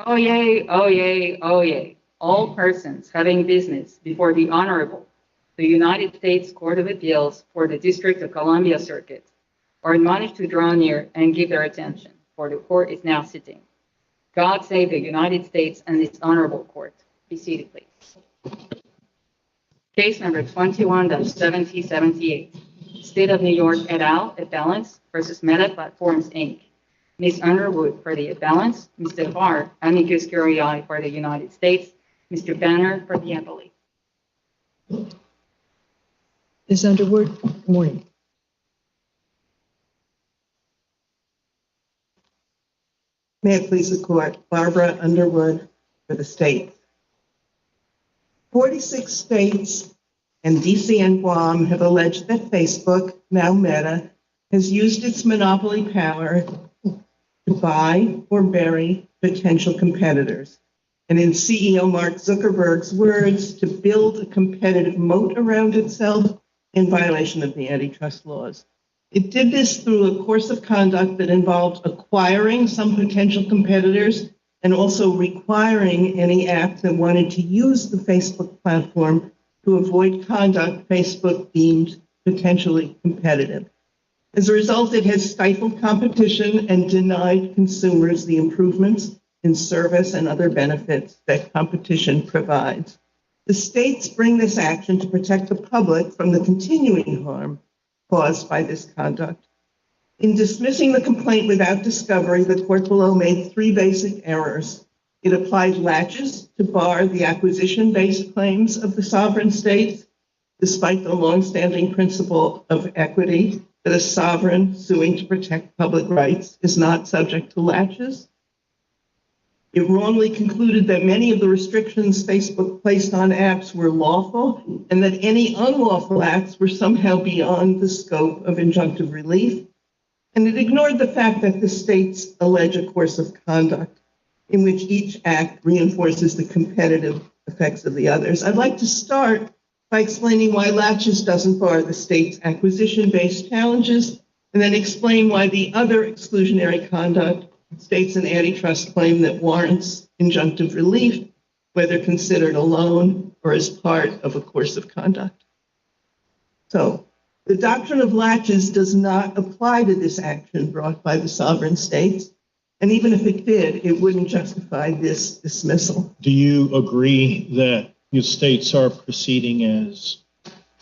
Oyez, oyez, oyez. All persons having business before the Honorable, the United States Court of Appeals for the District of Columbia Circuit are admonished to draw near and give their attention, for the court is now sitting. God save the United States and its Honorable Court. Be seated, please. Case number 21-7078. State of New York et al. Appellants versus Meta Platforms, Inc. Ms. Underwood for the appellants, Mr. Barr, amicus curiae for the United States, Mr. Banner for the appellate. Ms. Underwood, good morning. May it please the court, Barbara Underwood for the state. 46 states and DC and Guam have alleged that Facebook, now Meta, has used its monopoly power to buy or bury potential competitors. And in CEO Mark Zuckerberg's words, to build a competitive moat around itself in violation of the antitrust laws. It did this through a course of conduct that involved acquiring some potential competitors and also requiring any app that wanted to use the Facebook platform to avoid conduct Facebook deemed potentially competitive. As a result, it has stifled competition and denied consumers the improvements in service and other benefits that competition provides. The states bring this action to protect the public from the continuing harm caused by this conduct. In dismissing the complaint without discovery, the court below made three basic errors. It applied latches to bar the acquisition-based claims of the sovereign states, despite the longstanding principle of equity that a sovereign suing to protect public rights is not subject to latches. It wrongly concluded that many of the restrictions Facebook placed on apps were lawful and that any unlawful acts were somehow beyond the scope of injunctive relief. And it ignored the fact that the states allege a course of conduct in which each act reinforces the competitive effects of the others. I'd like to start by explaining why latches doesn't bar the state's acquisition-based challenges, and then explain why the other exclusionary conduct states an antitrust claim that warrants injunctive relief, whether considered alone or as part of a course of conduct. So, the doctrine of latches does not apply to this action brought by the sovereign states, and even if it did, it wouldn't justify this dismissal. Do you agree that your states are proceeding as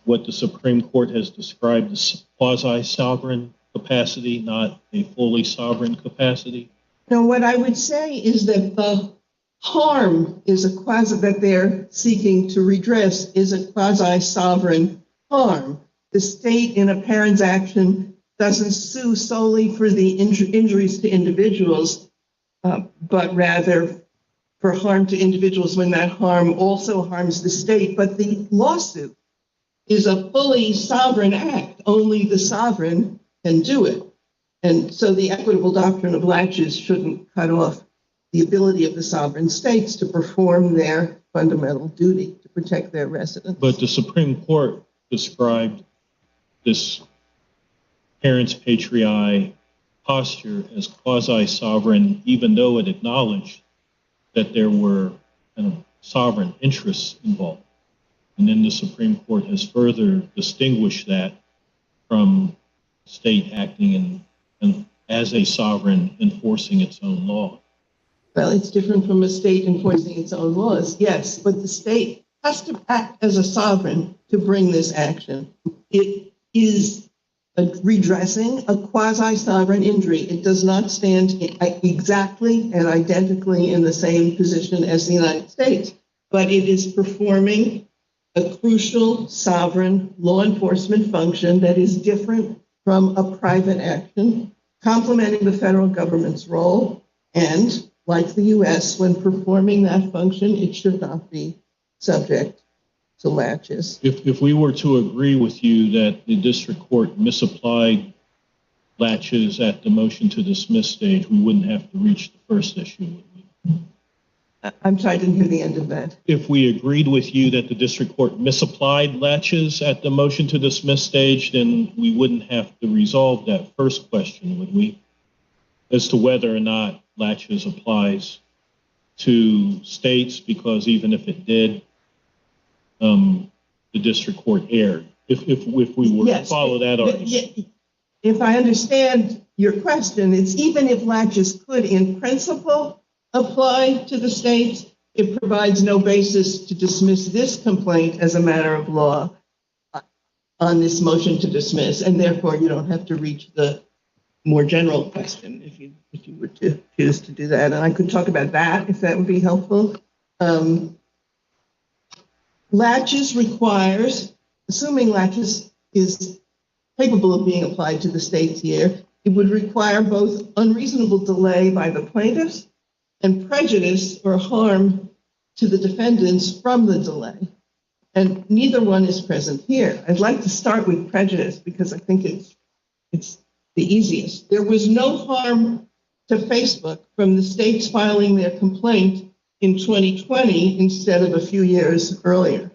what the Supreme Court has described as quasi-sovereign capacity, not a fully sovereign capacity? Now, what I would say is that the harm is a that they're seeking to redress is a quasi-sovereign harm. The state in a parent's action doesn't sue solely for the injuries to individuals, but rather for harm to individuals when that harm also harms the state. But the lawsuit is a fully sovereign act. Only the sovereign can do it. And so the equitable doctrine of latches shouldn't cut off the ability of the sovereign states to perform their fundamental duty to protect their residents. But the Supreme Court described this parents patriae posture as quasi-sovereign, even though it acknowledged that there were sovereign interests involved. And then the Supreme Court has further distinguished that from state acting and as a sovereign enforcing its own law. Well, it's different from a state enforcing its own laws, yes, but the state has to act as a sovereign to bring this action. It is redressing a quasi-sovereign injury. It does not stand exactly and identically in the same position as the United States, but it is performing a crucial sovereign law enforcement function that is different from a private action, complementing the federal government's role. And like the US, when performing that function, it should not be subject to latches. If we were to agree with you that the district court misapplied latches at the motion to dismiss stage, we wouldn't have to reach the first issue, would we? I'm sorry, I didn't hear the end of that. If we agreed with you that the district court misapplied latches at the motion to dismiss stage, then we wouldn't have to resolve that first question, would we? As to whether or not latches applies to states, because even if it did, the district court erred. If we were to follow that argument. If I understand your question, it's even if latches could in principle apply to the states, it provides no basis to dismiss this complaint as a matter of law on this motion to dismiss, and therefore you don't have to reach the more general question if you were to choose to do that. And I could talk about that if that would be helpful. Latches requires, assuming latches is capable of being applied to the states here, it would require both unreasonable delay by the plaintiffs and prejudice or harm to the defendants from the delay. And neither one is present here. I'd like to start with prejudice because I think it's the easiest. There was no harm to Facebook from the states filing their complaint in 2020 instead of a few years earlier.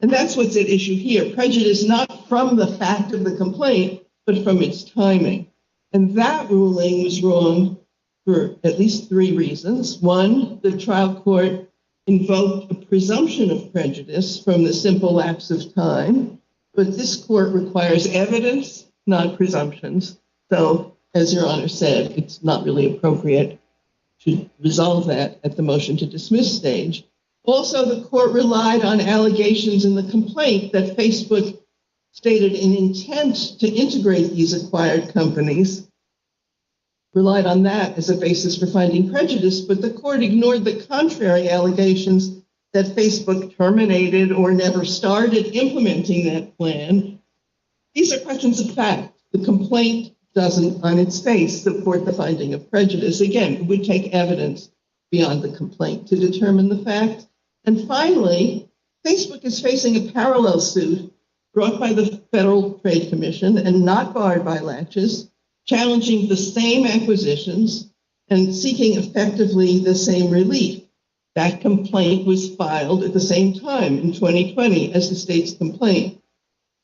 And that's what's at issue here. Prejudice not from the fact of the complaint, but from its timing. And that ruling was wrong for at least three reasons. One, the trial court invoked a presumption of prejudice from the simple lapse of time, but this court requires evidence, not presumptions. So, as Your Honor said, it's not really appropriate to resolve that at the motion to dismiss stage. Also, the court relied on allegations in the complaint that Facebook stated an intent to integrate these acquired companies, relied on that as a basis for finding prejudice, but the court ignored the contrary allegations that Facebook terminated or never started implementing that plan. These are questions of fact. The complaint doesn't, on its face, support the finding of prejudice. Again, it would take evidence beyond the complaint to determine the fact. And finally, Facebook is facing a parallel suit brought by the Federal Trade Commission and not barred by latches, challenging the same acquisitions and seeking effectively the same relief. That complaint was filed at the same time in 2020 as the state's complaint.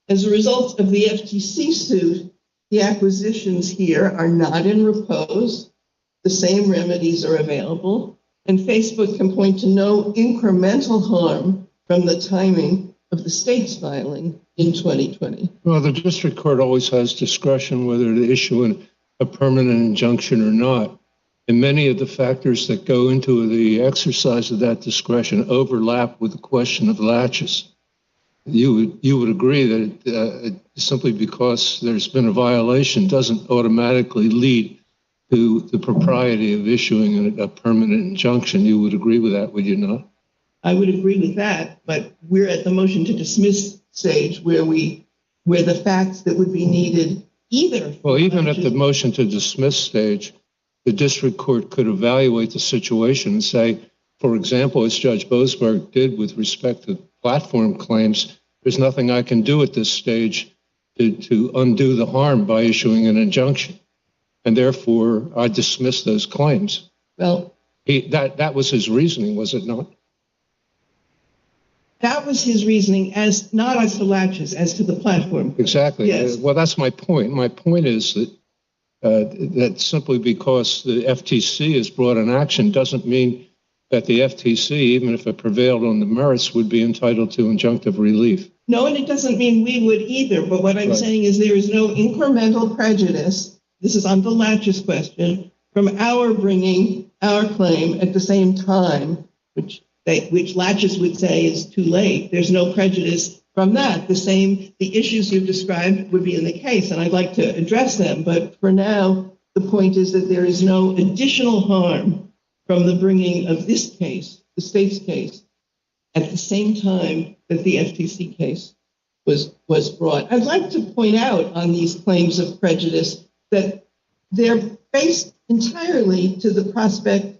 As a result of the FTC suit, the acquisitions here are not in repose. The same remedies are available, and Facebook can point to no incremental harm from the timing of the state's filing in 2020. Well, the district court always has discretion whether to issue a permanent injunction or not. And many of the factors that go into the exercise of that discretion overlap with the question of latches. You would agree that simply because there's been a violation doesn't automatically lead to the propriety of issuing a permanent injunction. You would agree with that, would you not? I would agree with that, but we're at the motion to dismiss stage where the facts that would be needed either. Well, even at the motion to dismiss stage, the district court could evaluate the situation and say, for example, as Judge Boasberg did with respect to platform claims, there's nothing I can do at this stage to undo the harm by issuing an injunction. And therefore, I dismiss those claims. Well, that was his reasoning, was it not? That was his reasoning, as not as to latches, as to the platform. Exactly. Yes. Well, that's my point. My point is that simply because the FTC has brought an action doesn't mean that the FTC, even if it prevailed on the merits, would be entitled to injunctive relief. No, and it doesn't mean we would either. But what I'm saying is there is no incremental prejudice. This is on the latches question from our bringing our claim at the same time, which latches would say is too late. There's no prejudice from that. The issues you've described would be in the case, and I'd like to address them. But for now, the point is that there is no additional harm from the bringing of this case, the state's case, at the same time that the FTC case was brought. I'd like to point out on these claims of prejudice that they're based entirely to the prospect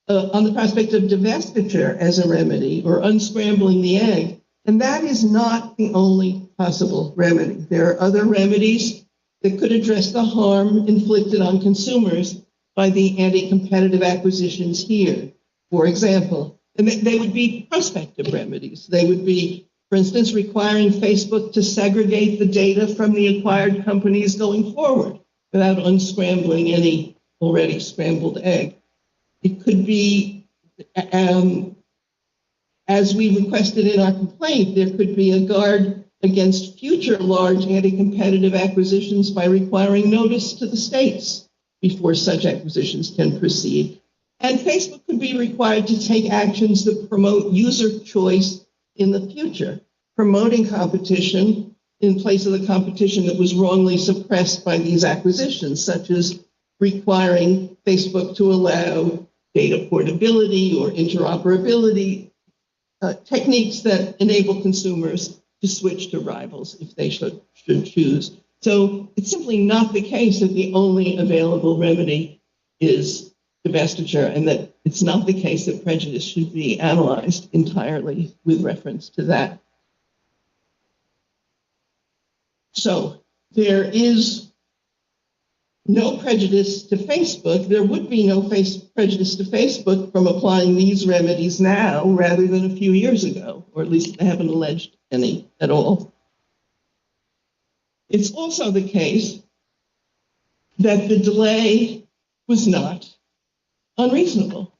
on the prospect of divestiture as a remedy or unscrambling the egg. And that is not the only possible remedy. There are other remedies that could address the harm inflicted on consumers by the anti-competitive acquisitions here, for example. And they would be prospective remedies. They would be, for instance, requiring Facebook to segregate the data from the acquired companies going forward without unscrambling any already scrambled egg. It could be as we requested in our complaint, there could be a guard against future large anti-competitive acquisitions by requiring notice to the states before such acquisitions can proceed. And Facebook could be required to take actions that promote user choice in the future, promoting competition in place of the competition that was wrongly suppressed by these acquisitions, such as requiring Facebook to allow data portability or interoperability techniques that enable consumers to switch to rivals if they should choose. So it's simply not the case that the only available remedy is divestiture, and that it's not the case that prejudice should be analyzed entirely with reference to that. So there is no prejudice to Facebook. There would be no prejudice to Facebook from applying these remedies now rather than a few years ago, or at least they haven't alleged any at all. It's also the case that the delay was not unreasonable.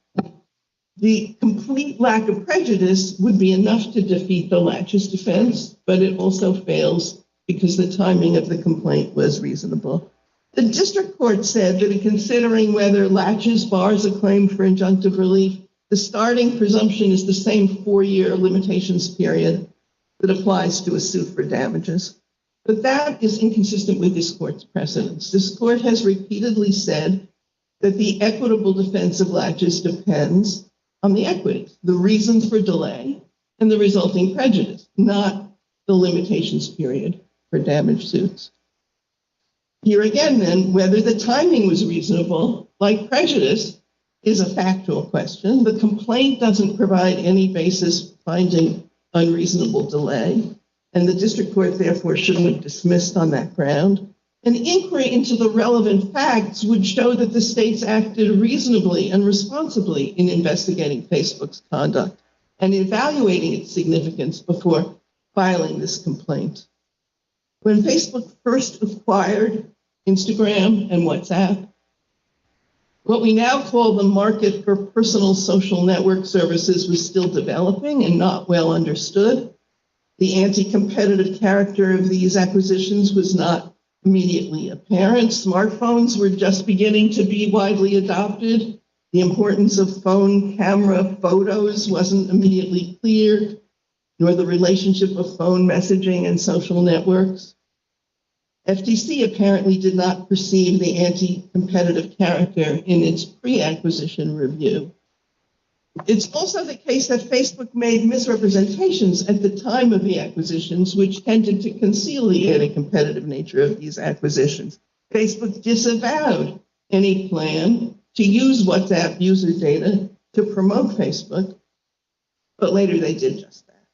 The complete lack of prejudice would be enough to defeat the laches defense, but it also fails because the timing of the complaint was reasonable. The district court said that in considering whether laches bars a claim for injunctive relief, the starting presumption is the same 4-year limitations period that applies to a suit for damages. But that is inconsistent with this court's precedents. This court has repeatedly said that the equitable defense of laches depends on the equities, the reasons for delay, and the resulting prejudice, not the limitations period for damage suits. Here again, then, whether the timing was reasonable, like prejudice, is a factual question. The complaint doesn't provide any basis for finding unreasonable delay, and the district court therefore shouldn't have dismissed on that ground. An inquiry into the relevant facts would show that the states acted reasonably and responsibly in investigating Facebook's conduct and evaluating its significance before filing this complaint. When Facebook first acquired Instagram and WhatsApp, what we now call the market for personal social network services was still developing and not well understood. The anti-competitive character of these acquisitions was not immediately apparent. Smartphones were just beginning to be widely adopted. The importance of phone camera photos wasn't immediately clear, nor the relationship of phone messaging and social networks. FTC apparently did not perceive the anti-competitive character in its pre-acquisition review. It's also the case that Facebook made misrepresentations at the time of the acquisitions, which tended to conceal the anti-competitive nature of these acquisitions. Facebook disavowed any plan to use WhatsApp user data to promote Facebook, but later they did just that.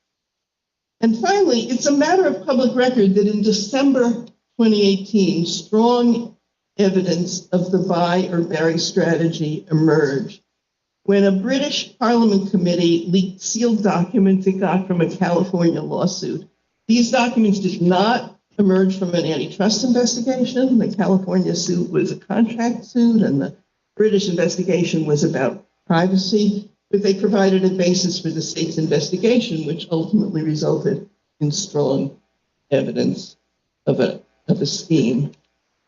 And finally, it's a matter of public record that in December 2018, strong evidence of the buy or bury strategy emerged when a British Parliament committee leaked sealed documents it got from a California lawsuit. These documents did not emerge from an antitrust investigation. The California suit was a contract suit, and the British investigation was about privacy, but they provided a basis for the state's investigation, which ultimately resulted in strong evidence of a scheme.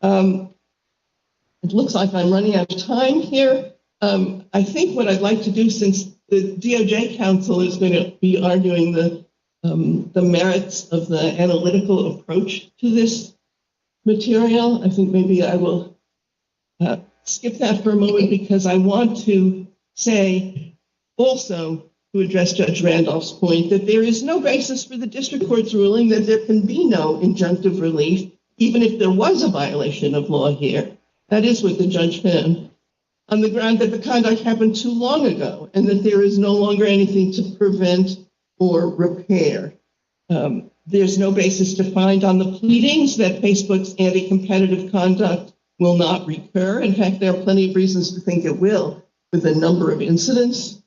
It looks like I'm running out of time here. I think what I'd like to do, since the DOJ counsel is going to be arguing the merits of the analytical approach to this material, I think maybe I will skip that for a moment, because I want to say also, to address Judge Randolph's point, that there is no basis for the district court's ruling that there can be no injunctive relief, even if there was a violation of law here. That is what the judge found, on the ground that the conduct happened too long ago and that there is no longer anything to prevent or repair. There's no basis to find on the pleadings that Facebook's anti-competitive conduct will not recur. In fact, there are plenty of reasons to think it will, with a number of incidents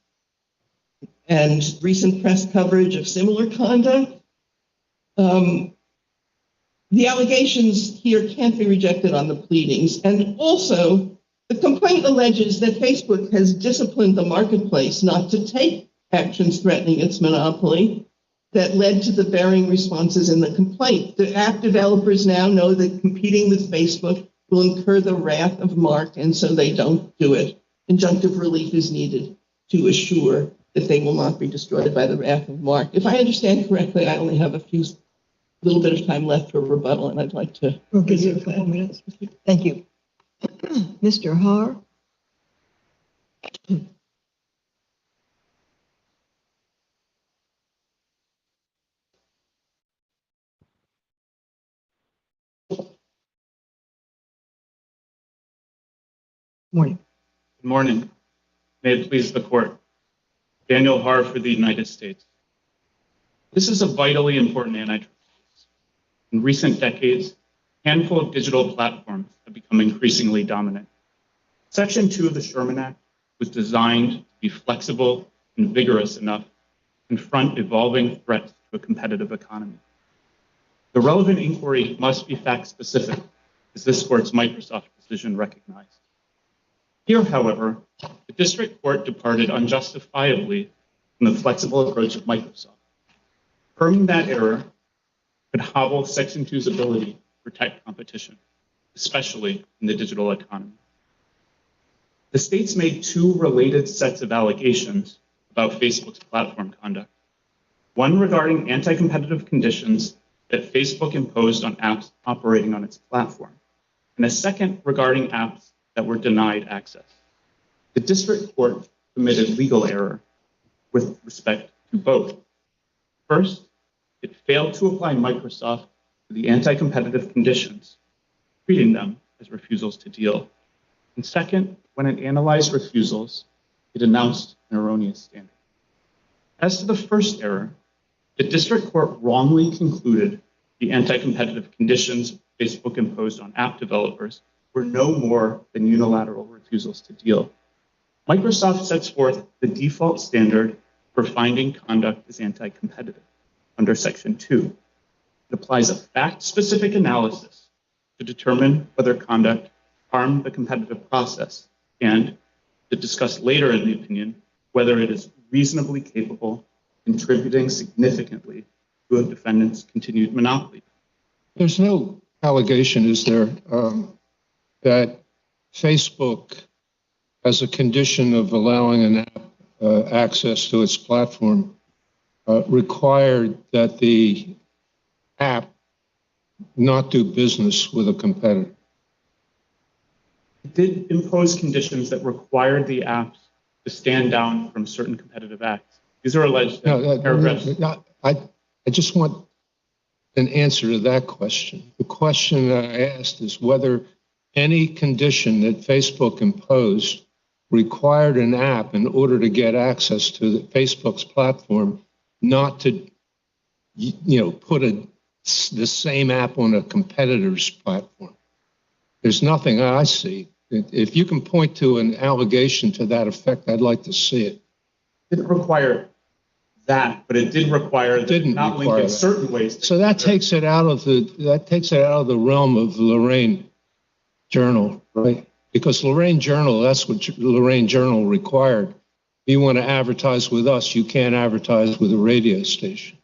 and recent press coverage of similar conduct. The allegations here can't be rejected on the pleadings. And also, The complaint alleges that Facebook has disciplined the marketplace not to take actions threatening its monopoly that led to the varying responses in the complaint. The app developers now know that competing with Facebook will incur the wrath of Mark, and so they don't do it. Injunctive relief is needed to assure that they will not be destroyed by the wrath of Mark. If I understand correctly, I only have a little bit of time left for rebuttal, and I'd like to. We'll give you a couple minutes. Thank you. Mr. Haar? Morning. Good morning. May it please the court. Daniel Haar for the United States. This is a vitally important antitrust case. In recent decades, a handful of digital platforms have become increasingly dominant. Section 2 of the Sherman Act was designed to be flexible and vigorous enough to confront evolving threats to a competitive economy. The relevant inquiry must be fact-specific, as this court's Microsoft decision recognized. Here, however, the district court departed unjustifiably from the flexible approach of Microsoft. Affirming that error could hobble Section 2's ability to protect competition, especially in the digital economy. The states made two related sets of allegations about Facebook's platform conduct. One regarding anti-competitive conditions that Facebook imposed on apps operating on its platform, and a second regarding apps that were denied access. The district court committed legal error with respect to both. First, it failed to apply Microsoft to the anti-competitive conditions, treating them as refusals to deal. And second, when it analyzed refusals, it announced an erroneous standard. As to the first error, the district court wrongly concluded the anti-competitive conditions Facebook imposed on app developers were no more than unilateral refusals to deal. Microsoft sets forth the default standard for finding conduct as anti-competitive under Section 2. It applies a fact-specific analysis to determine whether conduct harmed the competitive process and to discuss later in the opinion whether it is reasonably capable of contributing significantly to a defendant's continued monopoly. There's no allegation, is there, that Facebook, as a condition of allowing an app access to its platform, required that the app not do business with a competitor? It did impose conditions that required the apps to stand down from certain competitive acts. These are alleged paragraphs. I just want an answer to that question. The question that I asked is whether any condition that Facebook imposed required an app in order to get access to Facebook's platform not to, put the same app on a competitor's platform. There's nothing I see. If you can point to an allegation to that effect, I'd like to see it. It didn't require that, but it did require that not link in certain ways. So that takes it out of the realm of Lorraine Journal, right? Because Lorraine Journal, that's what Lorraine Journal required. If you want to advertise with us, you can't advertise with a radio station.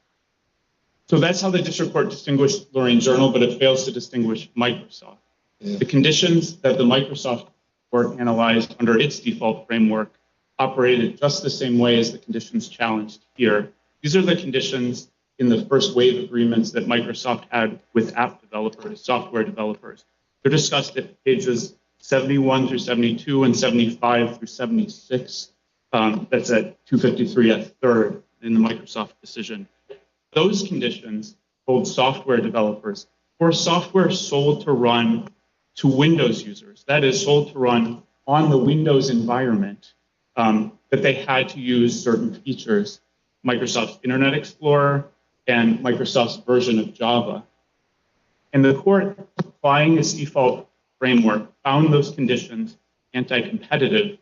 So that's how the district court distinguished Lorraine Journal, but it fails to distinguish Microsoft. Yeah. The conditions that the Microsoft court analyzed under its default framework operated just the same way as the conditions challenged here. These are the conditions in the first wave agreements that Microsoft had with app developers, software developers. They're discussed at pages 71 through 72 and 75 through 76. That's at 253 at third in the Microsoft decision. Those conditions hold software developers for software sold to run to Windows users, that is sold to run on the Windows environment, that they had to use certain features, Microsoft's Internet Explorer and Microsoft's version of Java. And the court, applying its default framework, found those conditions anti-competitive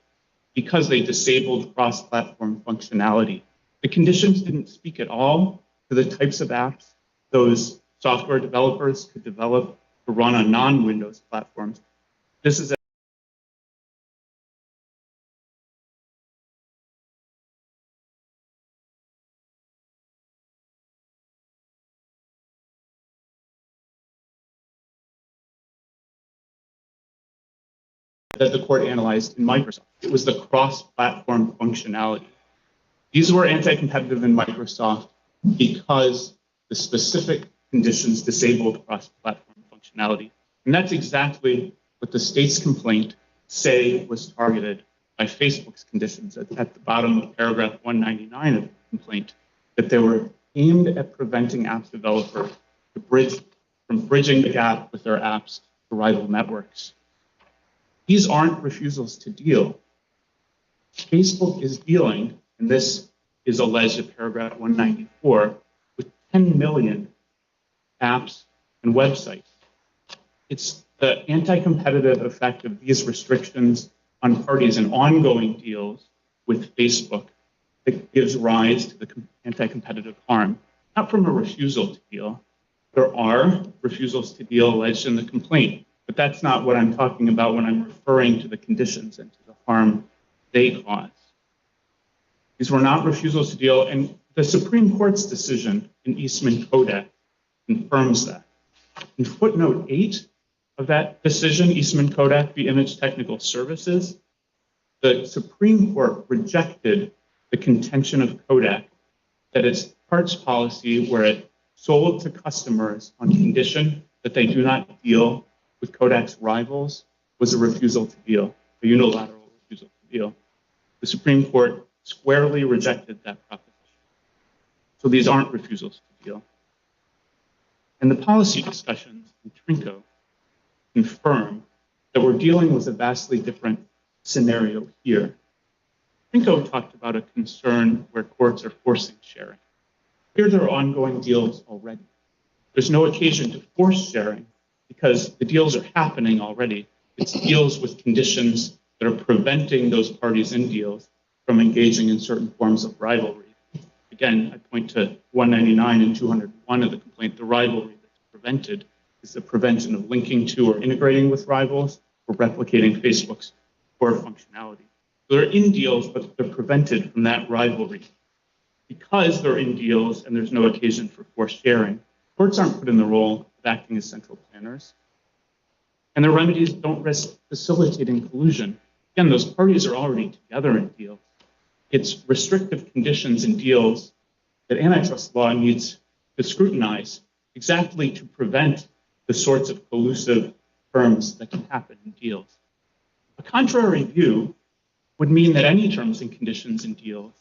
because they disabled cross-platform functionality. The conditions didn't speak at all to the types of apps those software developers could develop to run on non-Windows platforms. This is that the court analyzed in Microsoft. It was the cross-platform functionality. These were anti-competitive in Microsoft because the specific conditions disabled cross-platform functionality. And that's exactly what the state's complaint say was targeted by Facebook's conditions at the bottom of paragraph 199 of the complaint, that they were aimed at preventing apps developers from bridging the gap with their apps to rival networks. These aren't refusals to deal. Facebook is dealing, and this is alleged at paragraph 194, with 10 million apps and websites. It's the anti-competitive effect of these restrictions on parties and ongoing deals with Facebook that gives rise to the anti-competitive harm, not from a refusal to deal. There are refusals to deal alleged in the complaint, but that's not what I'm talking about when I'm referring to the conditions and to the harm they cause. These were not refusals to deal, and the Supreme Court's decision in Eastman Kodak confirms that. In footnote 8 of that decision, Eastman Kodak v. Image Technical Services, the Supreme Court rejected the contention of Kodak that its parts policy, where it sold to customers on condition that they do not deal with Kodak's rivals, was a refusal to deal, a unilateral refusal to deal. The Supreme Court squarely rejected that proposition. So these aren't refusals to deal. And the policy discussions in Trinco confirm that we're dealing with a vastly different scenario here. Trinco talked about a concern where courts are forcing sharing. Here there are ongoing deals already. There's no occasion to force sharing because the deals are happening already. It's deals with conditions that are preventing those parties in deals from engaging in certain forms of rivalry. Again, I point to 199 and 201 of the complaint. The rivalry that's prevented is the prevention of linking to or integrating with rivals or replicating Facebook's core functionality. So they're in deals, but they're prevented from that rivalry. Because they're in deals and there's no occasion for forced sharing, courts aren't put in the role of acting as central planners. And their remedies don't risk facilitating collusion. Again, those parties are already together in deals. It's restrictive conditions in deals that antitrust law needs to scrutinize exactly to prevent the sorts of collusive terms that can happen in deals. A contrary view would mean that any terms and conditions in deals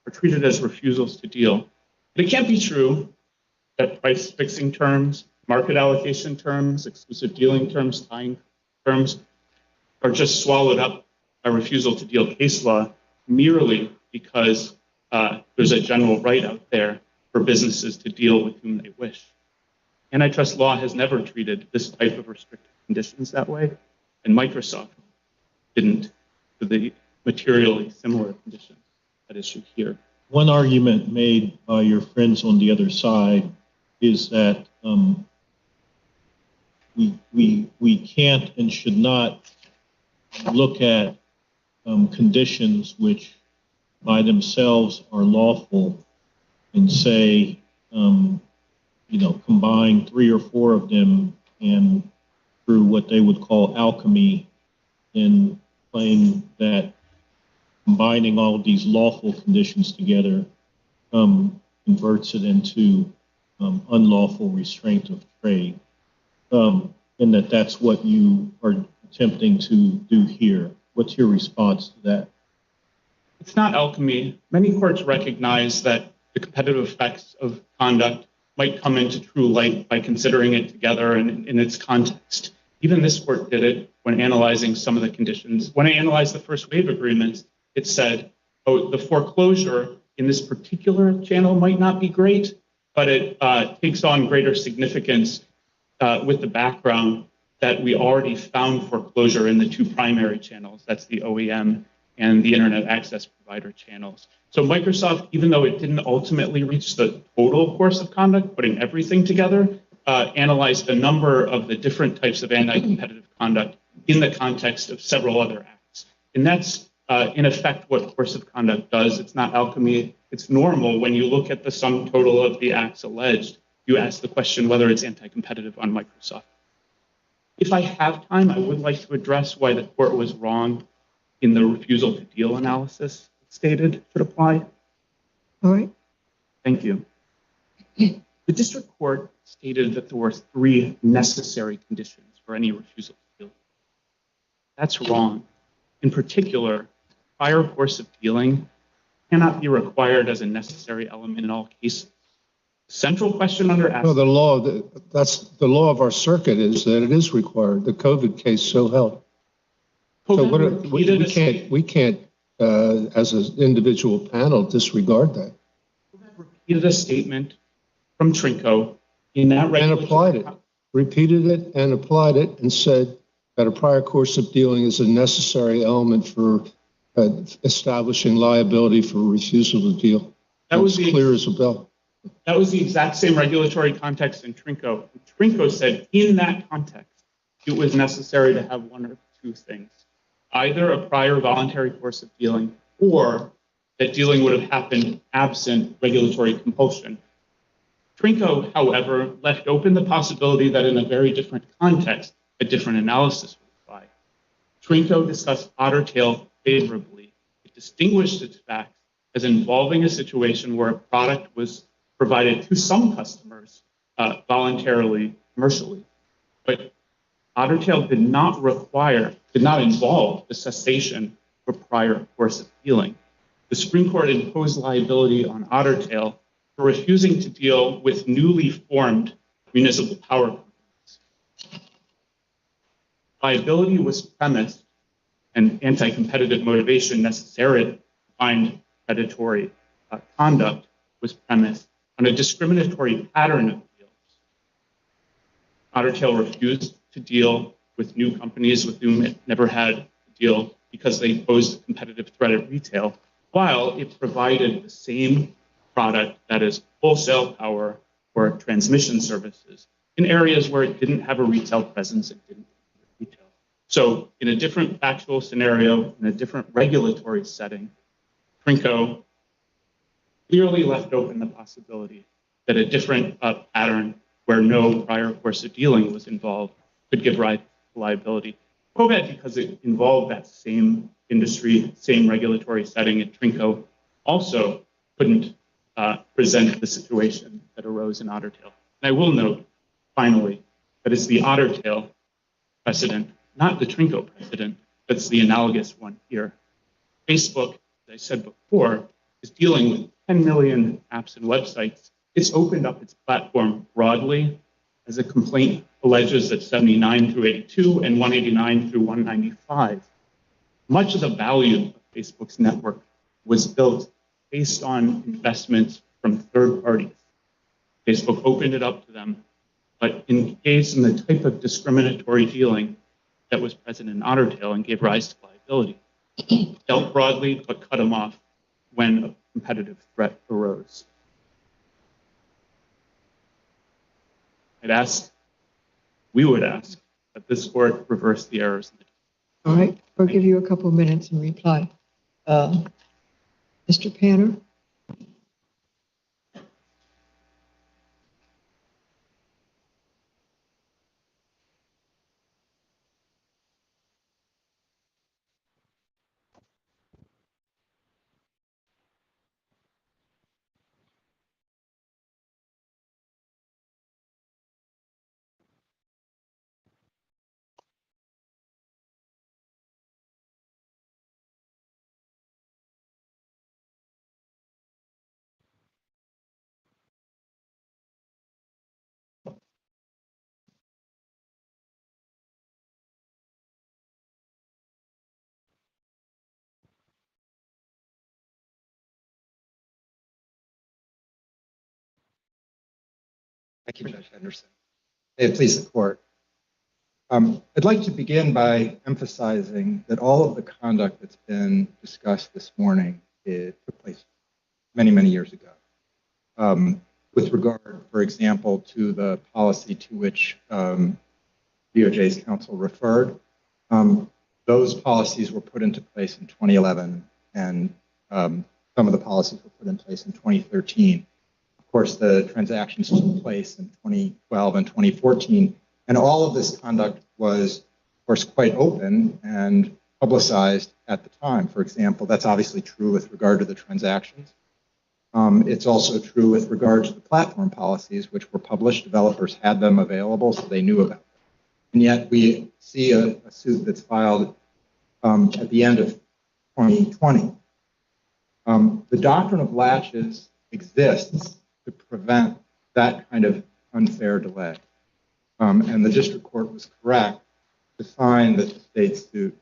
are treated as refusals to deal. But it can't be true that price fixing terms, market allocation terms, exclusive dealing terms, tying terms are just swallowed up by refusal to deal case law merely because there's a general right out there for businesses to deal with whom they wish. Antitrust law has never treated this type of restrictive conditions that way, and Microsoft didn't for the materially similar conditions at issue here. One argument made by your friends on the other side is that we can't and should not look at conditions which by themselves are lawful and say, combine 3 or 4 of them and through what they would call alchemy and claim that combining all of these lawful conditions together converts it into unlawful restraint of trade, and that's what you are attempting to do here. What's your response to that? It's not alchemy. Many courts recognize that the competitive effects of conduct might come into true light by considering it together and in its context. Even this court did it when analyzing some of the conditions. When I analyzed the first wave agreements, it said, oh, the foreclosure in this particular channel might not be great, but it takes on greater significance with the background that we already found foreclosure in the 2 primary channels. That's the OEM and the internet access provider channels. So Microsoft, even though it didn't ultimately reach the total course of conduct, putting everything together, analyzed a number of the different types of anti-competitive conduct in the context of several other acts. And that's, in effect, what course of conduct does. It's not alchemy. It's normal when you look at the sum total of the acts alleged. You ask the question whether it's anti-competitive on Microsoft. If I have time, I would like to address why the court was wrong in the refusal to deal analysis stated should apply. All right. Thank you. The district court stated that there were 3 necessary conditions for any refusal to deal. That's wrong. In particular, prior course of dealing cannot be required as a necessary element in all cases. The central question under No, the law, that's the law of our circuit is that it is required. The COVID case so held. So we can't, as an individual panel, disregard that. Repeated a statement from Trinco in that And applied it, repeated it and applied it and said that a prior course of dealing is a necessary element for establishing liability for refusal to deal. That was clear as a bell. That was the exact same regulatory context in Trinco. Trinco said in that context, it was necessary to have one or 2 things, either a prior voluntary course of dealing or that dealing would have happened absent regulatory compulsion. Trinco, however, left open the possibility that in a very different context, a different analysis would apply. Trinco discussed Ottertail favorably. It distinguished its facts as involving a situation where a product was provided to some customers voluntarily, commercially. But Ottertail did not involve the cessation of a prior course of dealing. The Supreme Court imposed liability on Ottertail for refusing to deal with newly formed municipal power companies. Liability was premised, and anti-competitive motivation necessary to find predatory conduct was premised on a discriminatory pattern of deals. Ottertail refused to deal with new companies with whom it never had a deal because they posed a competitive threat at retail, while it provided the same product, that is wholesale power or transmission services, in areas where it didn't have a retail presence, it didn't have retail. So in a different factual scenario, in a different regulatory setting, Trinco clearly left open the possibility that a different pattern where no prior course of dealing was involved could give rise to liability. COVID, because it involved that same industry, same regulatory setting, and Trinco also couldn't present the situation that arose in Ottertail. And I will note, finally, that it's the Ottertail precedent, not the Trinco precedent, that's the analogous one here. Facebook, as I said before, is dealing with 10 million apps and websites. It's opened up its platform broadly, as a complaint alleges that 79 through 82 and 189 through 195. Much of the value of Facebook's network was built based on investments from third parties. Facebook opened it up to them, but engaged in the type of discriminatory dealing that was present in Ottertail and gave rise to liability. Dealt broadly, but cut them off when a competitive threat arose. We would ask that this court reverse the errors. All right, we'll give you a couple of minutes in reply. Mr. Panner? Thank you, Judge Henderson. May it please the court. I'd like to begin by emphasizing that all of the conduct that's been discussed this morning took place many, many years ago. With regard, for example, to the policy to which DOJ's counsel referred, those policies were put into place in 2011, and some of the policies were put in place in 2013. Of course, the transactions took place in 2012 and 2014, And all of this conduct was, of course, quite open and publicized at the time. For example, that's obviously true with regard to the transactions. It's also true with regard to the platform policies, which were published. Developers had them available, so they knew about them. And yet we see a suit that's filed at the end of 2020. The doctrine of latches exists to prevent that kind of unfair delay. And the district court was correct to find that the state suit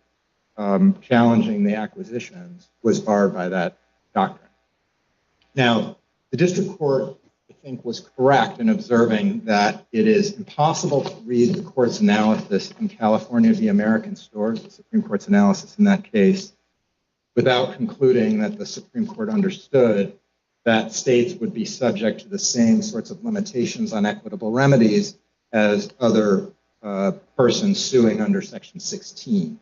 challenging the acquisitions was barred by that doctrine. Now, the district court, I think, was correct in observing that it is impossible to read the court's analysis in California v. American Stores, the Supreme Court's analysis in that case, without concluding that the Supreme Court understood that states would be subject to the same sorts of limitations on equitable remedies as other persons suing under Section 16.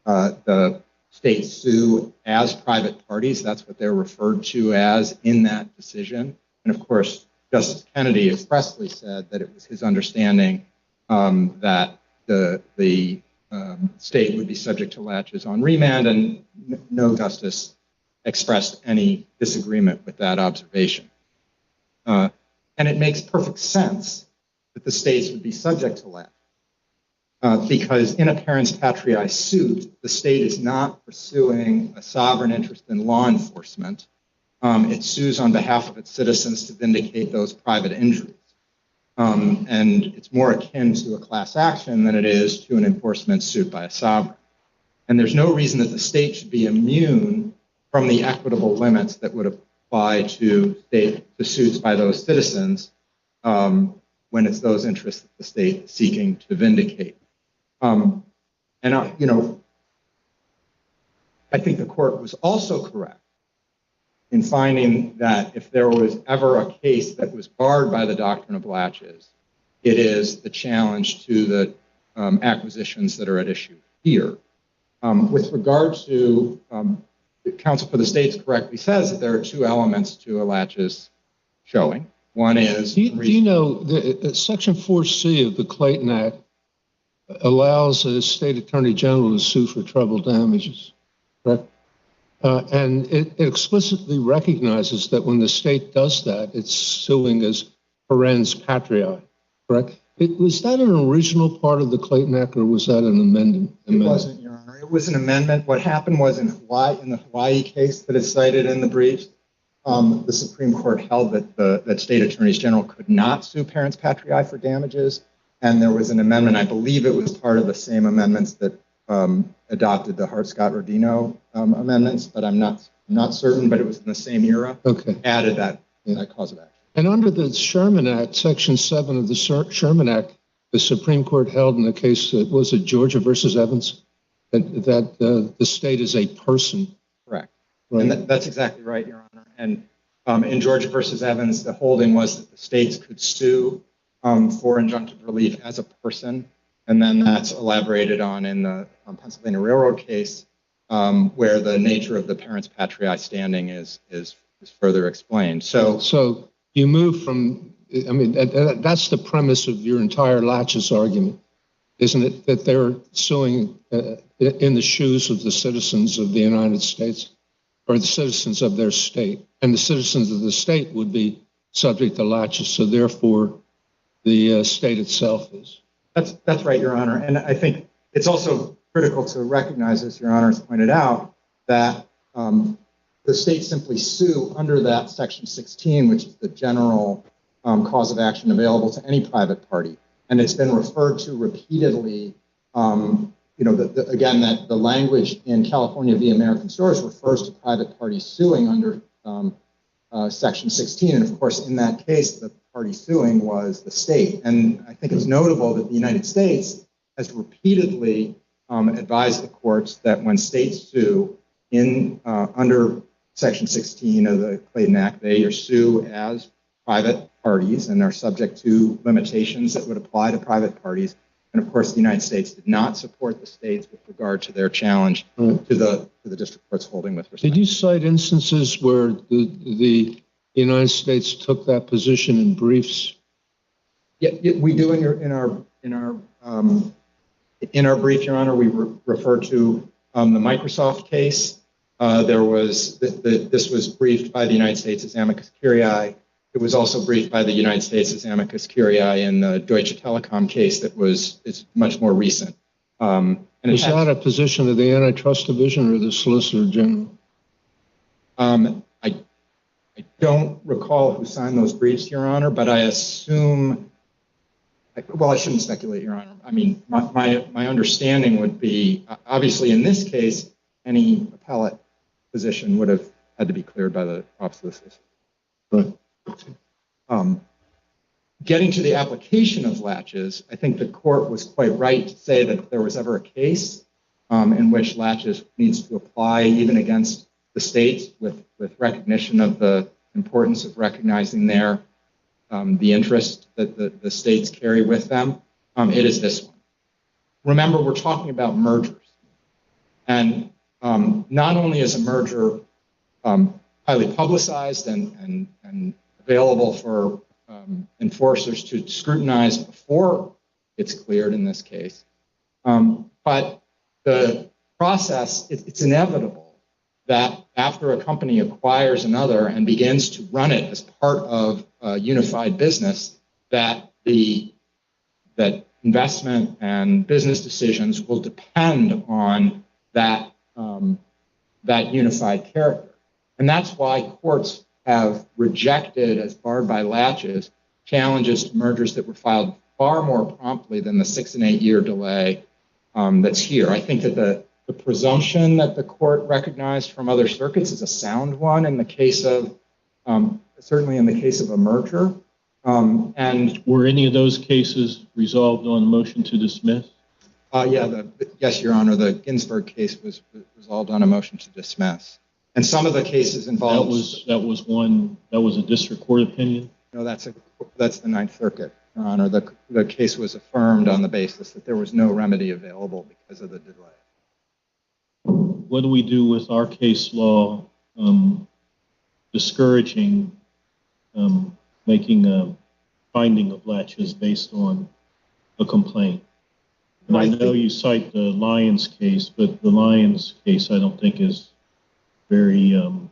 The states sue as private parties. That's what they're referred to as in that decision. And of course, Justice Kennedy expressly said that it was his understanding that the state would be subject to latches on remand, and no justice expressed any disagreement with that observation. And it makes perfect sense that the states would be subject to latches. Because in a parens patriae suit, the state is not pursuing a sovereign interest in law enforcement. It sues on behalf of its citizens to vindicate those private injuries. And it's more akin to a class action than it is to an enforcement suit by a sovereign. And there's no reason that the state should be immune from the equitable limits that would apply to suits by those citizens when it's those interests that the state is seeking to vindicate. I think the court was also correct in finding that if there was ever a case that was barred by the doctrine of latches, it is the challenge to the acquisitions that are at issue here. With regard to, the counsel for the states correctly says that there are two elements to a latches showing. One is... Do you know, Section 4C of the Clayton Act allows a state attorney general to sue for treble damages, correct? And it explicitly recognizes that when the state does that, it's suing as parens patriae, correct? Was that an original part of the Clayton Act, or was that an amendment? It wasn't, Your Honor. It was an amendment. What happened was in the Hawaii case that is cited in the briefs, the Supreme Court held that state attorneys general could not sue parens patriae for damages. And there was an amendment, I believe it was part of the same amendments that adopted the Hart-Scott-Rodino amendments, but I'm not certain, but it was in the same era. Okay. Added that cause of action. And under the Sherman Act, Section 7 of the Sherman Act, the Supreme Court held in the case that was it Georgia versus Evans, that the state is a person. Correct. Right. And that's exactly right, Your Honor. And in Georgia versus Evans, the holding was that the states could sue for injunctive relief as a person, and then that's elaborated on in the Pennsylvania Railroad case, where the nature of the parens patriae standing is further explained. So you move from, I mean, that's the premise of your entire latches argument, isn't it? That they're suing in the shoes of the citizens of the United States, or the citizens of their state, and the citizens of the state would be subject to latches. So therefore, the state itself is. That's right, Your Honor. And I think it's also critical to recognize, as Your Honor has pointed out, that the states simply sue under that Section 16, which is the general cause of action available to any private party. And it's been referred to repeatedly, again, that the language in California v. American Stores refers to private parties suing under Section 16. And of course, in that case, the party suing was the state. And I think it's notable that the United States has repeatedly advised the courts that when states sue under Section 16 of the Clayton Act, they sue as private parties and are subject to limitations that would apply to private parties. And of course, the United States did not support the states with regard to their challenge to the district court's holding with respect. Did you cite instances where the United States took that position in briefs? Yeah, we do in our brief, Your Honor, we refer to the Microsoft case. This was briefed by the United States as amicus curiae. It was also briefed by the United States as amicus curiae in the Deutsche Telekom case it's much more recent. Is that a position of the Antitrust Division or the Solicitor General? I don't recall who signed those briefs, Your Honor, but I assume, well, I shouldn't speculate, Your Honor. I mean, my understanding would be, obviously in this case, any appellate position would have had to be cleared by the Office of the Solicitor. Right. Getting to the application of latches, I think the court was quite right to say that if there was ever a case in which latches needs to apply even against the states with recognition of the importance of recognizing the interest that the states carry with them, it is this one. Remember, we're talking about mergers. And not only is a merger highly publicized and available for enforcers to scrutinize before it's cleared in this case, but the process, it's inevitable that after a company acquires another and begins to run it as part of a unified business, that investment and business decisions will depend on that unified character. And that's why courts have rejected, as barred by latches, challenges to mergers that were filed far more promptly than the 6 and 8 year delay that's here. I think that the presumption that the court recognized from other circuits is a sound one in the case of, certainly in the case of a merger. And were any of those cases resolved on a motion to dismiss? Yes, Your Honor, the Ginsburg case was resolved on a motion to dismiss. And some of the cases involved... That was a district court opinion? No, that's the Ninth Circuit, Your Honor. The case was affirmed on the basis that there was no remedy available because of the delay. What do we do with our case law discouraging making a finding of latches based on a complaint? And I know you cite the Lyons case, but the Lyons case I don't think is very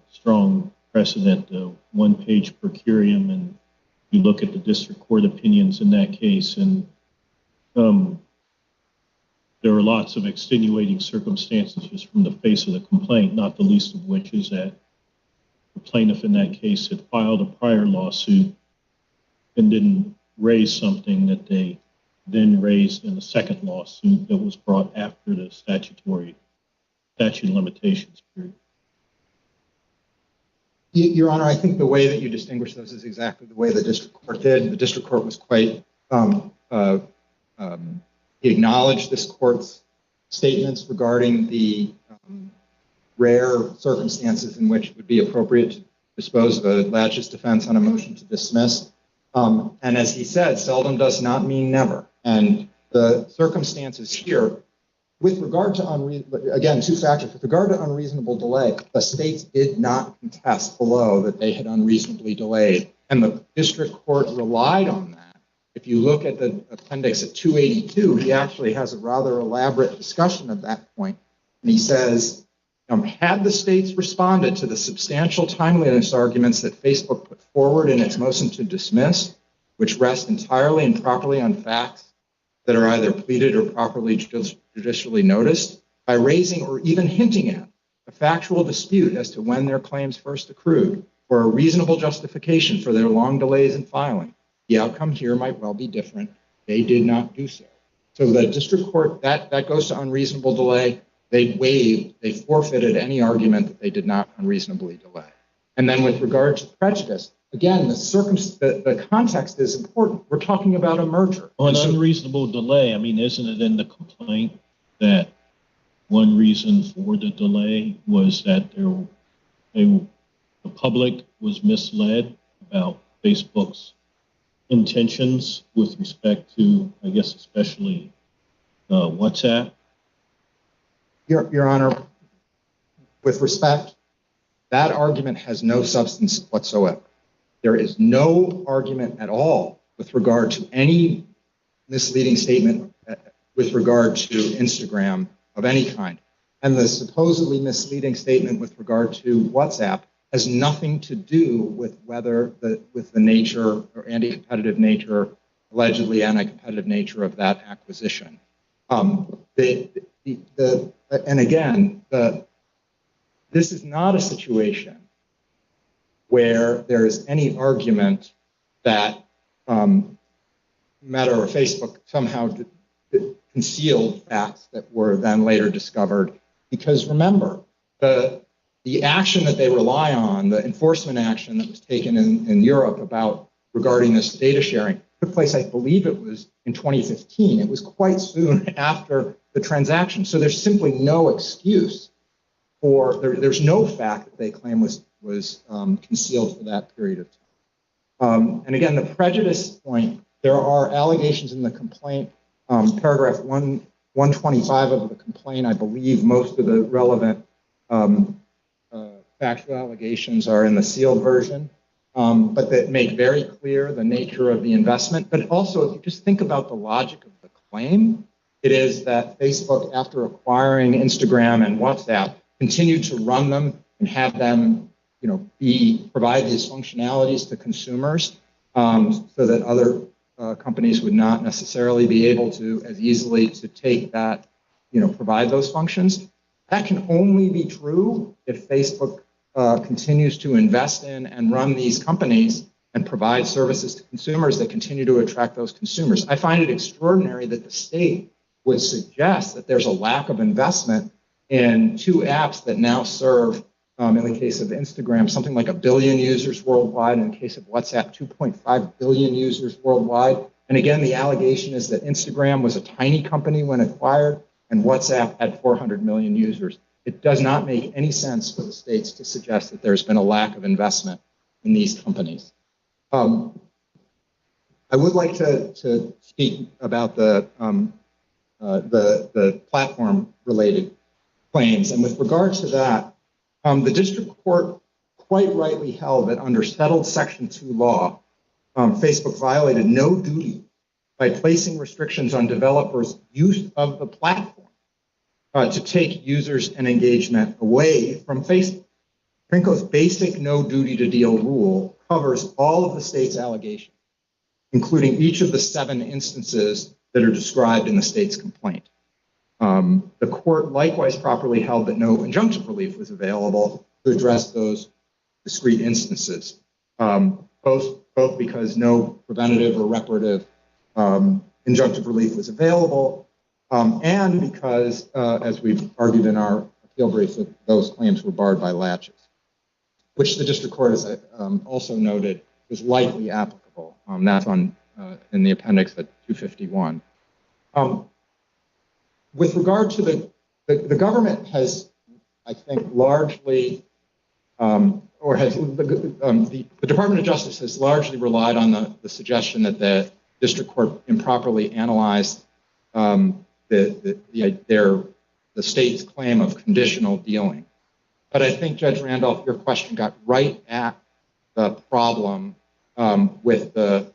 strong precedent, one-page per curiam, and you look at the district court opinions in that case, and there are lots of extenuating circumstances just from the face of the complaint, not the least of which is that the plaintiff in that case had filed a prior lawsuit and didn't raise something that they then raised in a second lawsuit that was brought after the statute of limitations period. Your Honor, I think the way that you distinguish those is exactly the way the district court did. The district court was quite, he acknowledged this court's statements regarding the rare circumstances in which it would be appropriate to dispose of a latches defense on a motion to dismiss. And as he said, seldom does not mean never. And the circumstances here, with regard to, again, two factors. With regard to unreasonable delay, the states did not contest below that they had unreasonably delayed. And the district court relied on that. If you look at the appendix at 282, he actually has a rather elaborate discussion of that point. And he says, had the states responded to the substantial timeliness arguments that Facebook put forward in its motion to dismiss, which rest entirely and properly on facts that are either pleaded or properly judicially noticed, by raising or even hinting at a factual dispute as to when their claims first accrued, or a reasonable justification for their long delays in filing, the outcome here might well be different. They did not do so. So the district court, that goes to unreasonable delay. They forfeited any argument that they did not unreasonably delay. And then with regard to prejudice, again, the context is important. We're talking about a merger. On unreasonable delay, I mean, isn't it in the complaint that one reason for the delay was that the public was misled about Facebook's intentions with respect to, I guess, especially WhatsApp? Your Honor, with respect, that argument has no substance whatsoever. There is no argument at all with regard to any misleading statement with regard to Instagram of any kind. And the supposedly misleading statement with regard to WhatsApp has nothing to do with with the nature or anti-competitive nature, allegedly anti-competitive nature of that acquisition. And again, this is not a situation where there is any argument that Meta or Facebook somehow concealed facts that were then later discovered. Because remember, the action that they rely on, the enforcement action that was taken in Europe regarding this data sharing, took place, I believe it was in 2015. It was quite soon after the transaction. So there's simply no excuse there's no fact that they claim was concealed for that period of time. And again, the prejudice point, there are allegations in the complaint, paragraph 125 of the complaint, I believe most of the relevant factual allegations are in the sealed version, but that make very clear the nature of the investment. But also, if you just think about the logic of the claim, it is that Facebook, after acquiring Instagram and WhatsApp, continued to run them and have them, provide these functionalities to consumers, so that other companies would not necessarily be able to as easily to take that, provide those functions. That can only be true if Facebook continues to invest in and run these companies and provide services to consumers that continue to attract those consumers. I find it extraordinary that the state would suggest that there's a lack of investment in two apps that now serve, in the case of Instagram, something like 1 billion users worldwide. In the case of WhatsApp, 2.5 billion users worldwide. And again, the allegation is that Instagram was a tiny company when acquired, and WhatsApp had 400 million users. It does not make any sense for the states to suggest that there's been a lack of investment in these companies. I would like to speak about the platform-related claims. And with regard to that, the district court quite rightly held that under settled Section 2 law, Facebook violated no duty by placing restrictions on developers' use of the platform to take users and engagement away from Facebook. Trinco's basic no duty to deal rule covers all of the state's allegations, including each of the 7 instances that are described in the state's complaint. The court likewise properly held that no injunctive relief was available to address those discrete instances, both because no preventative or reparative injunctive relief was available, and because, as we've argued in our appeal brief, that those claims were barred by latches, which the district court has also noted was likely applicable. That's in the appendix at 251. With regard to the government has, I think, largely, the Department of Justice has largely relied on the suggestion that the district court improperly analyzed the state's claim of conditional dealing. But I think, Judge Randolph, your question got right at the problem with the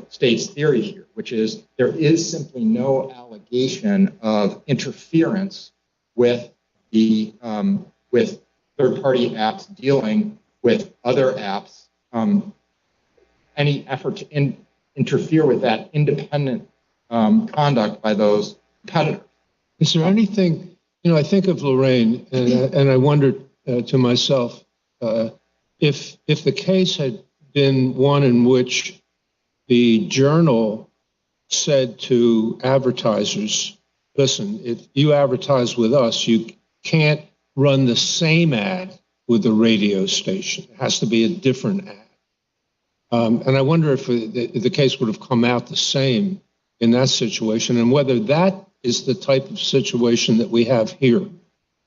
state's theory here, which is there is simply no allegation of interference with the with third-party apps dealing with other apps. Any effort to interfere with that independent conduct by those competitors. Is there anything, I think of Lorraine, and I wondered to myself, if the case had been one in which the journal said to advertisers, listen, if you advertise with us, you can't run the same ad with the radio station. It has to be a different ad. And I wonder if the case would have come out the same in that situation, and whether that is the type of situation that we have here,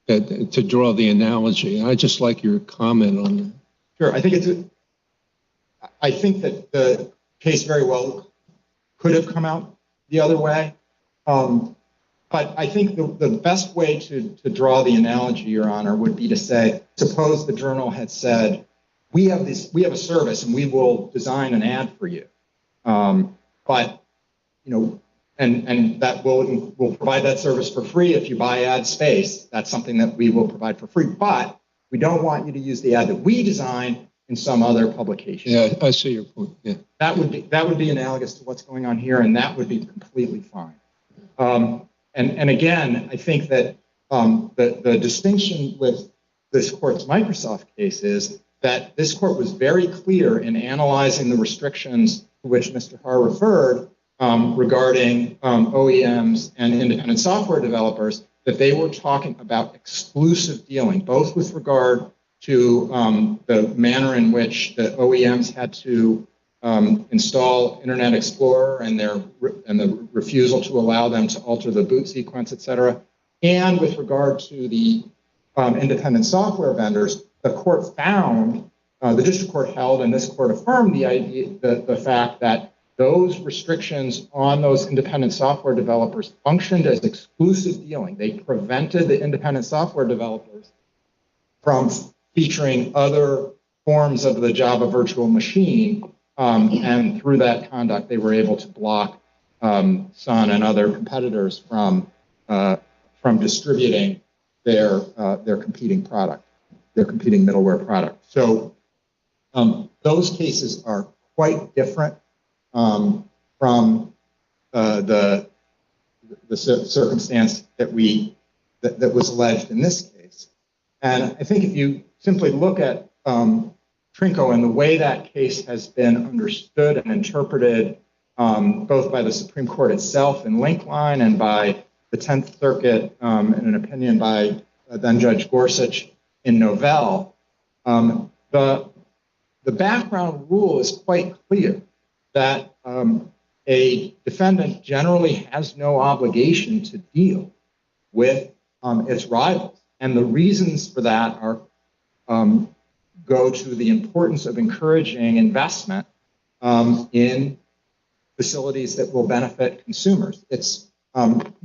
to draw the analogy. I'd just like your comment on that. Sure, I think that the case very well could have come out the other way. But I think the best way to draw the analogy, Your Honor, would be to say, suppose the journal had said, we have a service and we will design an ad for you. But and that will provide that service for free if you buy ad space. That's something that we will provide for free. But we don't want you to use the ad that we design in some other publication. Yeah, I see your point. Yeah. That would be analogous to what's going on here, and that would be completely fine. And again, I think that the distinction with this court's Microsoft case is that this court was very clear in analyzing the restrictions to which Mr. Har referred regarding OEMs and independent software developers, that they were talking about exclusive dealing, both with regard to the manner in which the OEMs had to install Internet Explorer and the refusal to allow them to alter the boot sequence, et cetera, and with regard to the independent software vendors. The court found, the district court held, and this court affirmed the fact that those restrictions on those independent software developers functioned as exclusive dealing. They prevented the independent software developers from featuring other forms of the Java virtual machine, and through that conduct, they were able to block Sun and other competitors from distributing their competing product, their competing middleware product. So those cases are quite different from the circumstance that was alleged in this case. And I think if you simply look at Trinco and the way that case has been understood and interpreted, both by the Supreme Court itself in Linkline and by the 10th Circuit in an opinion by then Judge Gorsuch in Novell, the background rule is quite clear that a defendant generally has no obligation to deal with its rivals. And the reasons for that are go to the importance of encouraging investment in facilities that will benefit consumers. It's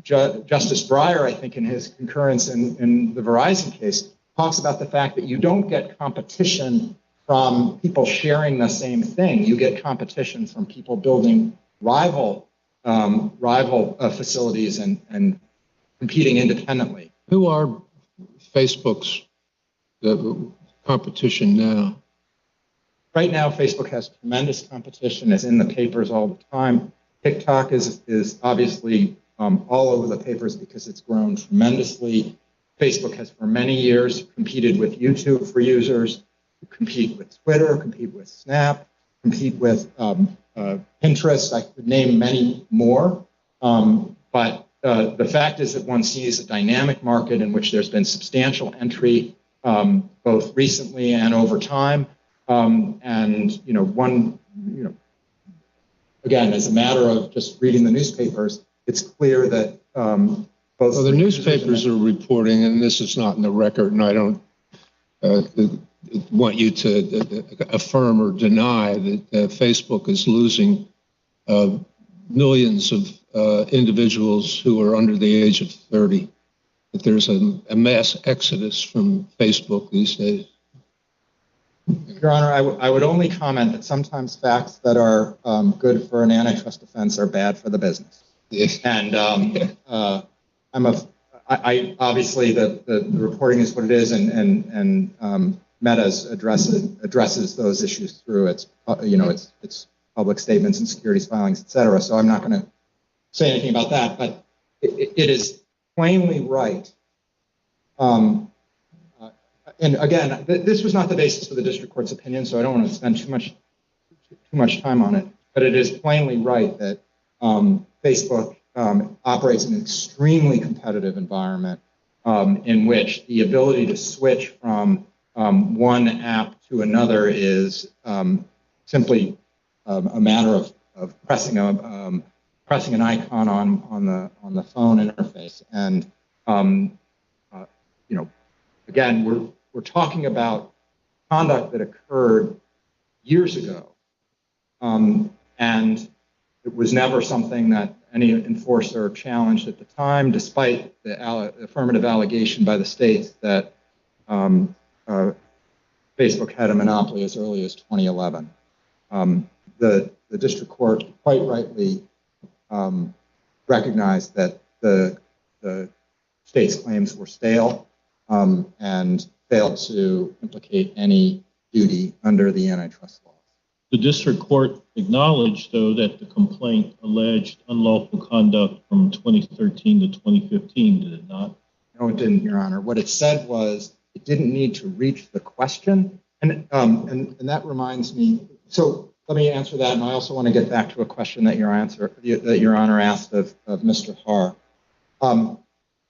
Justice Breyer, I think, in his concurrence in the Verizon case, talks about the fact that you don't get competition from people sharing the same thing. You get competition from people building rival facilities and competing independently. Who are Facebook's competition now? Right now, Facebook has tremendous competition. It's in the papers all the time. TikTok is obviously all over the papers because it's grown tremendously. Facebook has for many years competed with YouTube for users, compete with Twitter, compete with Snap, compete with Pinterest. I could name many more. But the fact is that one sees a dynamic market in which there's been substantial entry, both recently and over time. And again, as a matter of just reading the newspapers, it's clear that both. Well, the newspapers are reporting, and this is not in the record, and I don't want you to affirm or deny that Facebook is losing millions of individuals who are under the age of 30. That there's a mass exodus from Facebook these days. Your Honor, I would only comment that sometimes facts that are good for an antitrust offense are bad for the business. Yes. And I obviously the reporting is what it is, and Meta's addresses those issues through its public statements and securities filings, et cetera. So I'm not going to say anything about that, but it is plainly right. And again, this was not the basis for the district court's opinion, so I don't want to spend too much time on it. But it is plainly right that Facebook operates in an extremely competitive environment in which the ability to switch from one app to another is simply a matter of pressing an icon on the phone interface. And again, we're talking about conduct that occurred years ago, and it was never something that any enforcer challenged at the time, despite the affirmative allegation by the states that Facebook had a monopoly as early as 2011. The district court quite rightly recognized that the state's claims were stale and failed to implicate any duty under the antitrust laws. The district court acknowledged, though, that the complaint alleged unlawful conduct from 2013 to 2015, did it not? No, it didn't, Your Honor. What it said was it didn't need to reach the question. And that reminds me, so let me answer that. And I also want to get back to a question that Your Honor asked of Mr. Haar.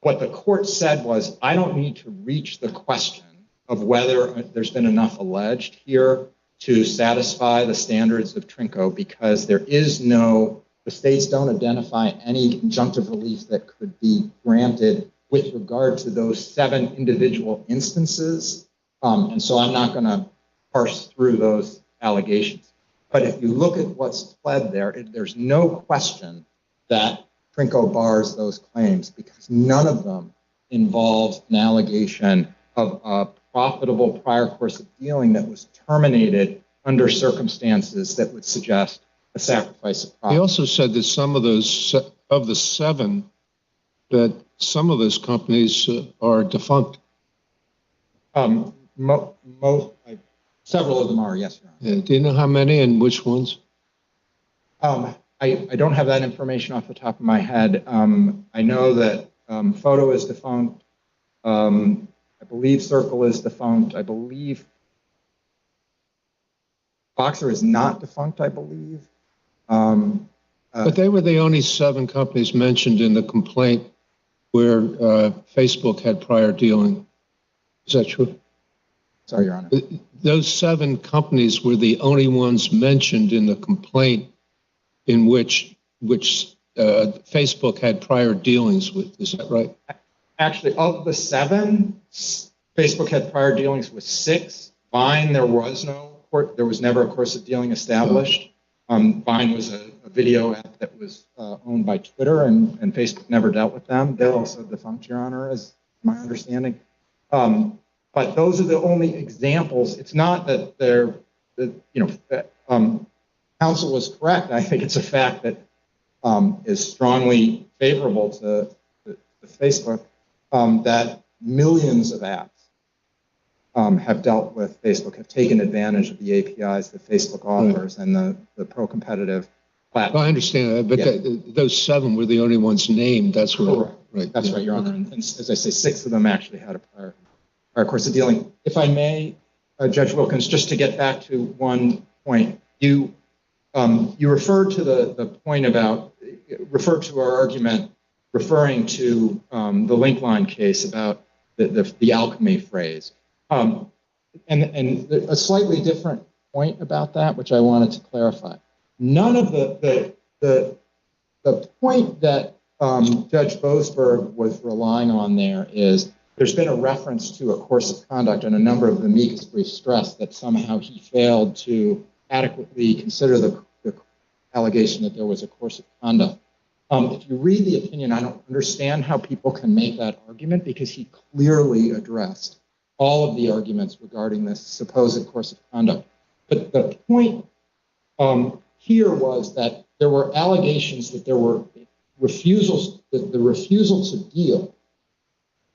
What the court said was, I don't need to reach the question of whether there's been enough alleged here to satisfy the standards of Trinco, because there is no, the states don't identify any injunctive relief that could be granted with regard to those 7 individual instances. And so I'm not going to parse through those allegations. But if you look at what's pled there, there's no question that Trinco bars those claims, because none of them involve an allegation of a profitable prior course of dealing that was terminated under circumstances that would suggest a sacrifice of profit. He also said that some of those, of the 7, that some of those companies are defunct. Several of them are, yes, Your Honor. Yeah, do you know how many and which ones? I don't have that information off the top of my head. I know that Photo is defunct. I believe Circle is defunct. I believe Boxer is not defunct, I believe. But they were the only 7 companies mentioned in the complaint where Facebook had prior dealing. Is that true? Sorry, Your Honor. Those 7 companies were the only ones mentioned in the complaint in which Facebook had prior dealings with. Is that right? Actually, of the 7, Facebook had prior dealings with 6. Vine, there was never a course of dealing established. Vine was a video app that was owned by Twitter, and Facebook never dealt with them. They're also defunct, Your Honor, is my understanding. But those are the only examples. It's not that they're, counsel was correct. I think it's a fact that is strongly favorable to Facebook, that millions of apps have dealt with Facebook, have taken advantage of the APIs that Facebook offers and the pro-competitive platform. Well, I understand that, but those 7 were the only ones named. That's right. Right. That's right, Your Honor. And as I say, 6 of them actually had a prior course of dealing. If I may, Judge Wilkins, just to get back to one point, you referred to the point about, referred to our argument referring to the link line case about the alchemy phrase. And a slightly different point about that, which I wanted to clarify. None of the point that Judge Boasberg was relying on there is there's been a reference to a course of conduct, and a number of the amicus briefs stressed that somehow he failed to adequately consider the allegation that there was a course of conduct. If you read the opinion, I don't understand how people can make that argument, because he clearly addressed all of the arguments regarding this supposed course of conduct. But the point here was that there were allegations that there were refusals, that the refusal to deal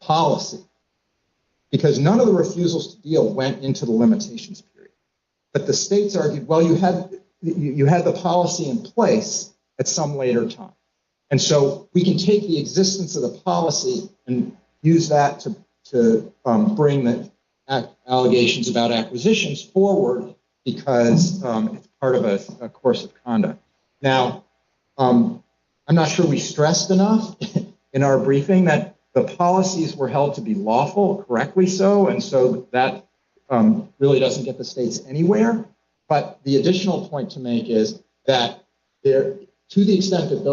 policy, because none of the refusals to deal went into the limitations period. But the states argued, well, you had the policy in place at some later time. And so we can take the existence of the policy and use that to bring the allegations about acquisitions forward, because it's part of a course of conduct. Now, I'm not sure we stressed enough in our briefing that the policies were held to be lawful, correctly so, and so that really doesn't get the states anywhere. But the additional point to make is that to the extent that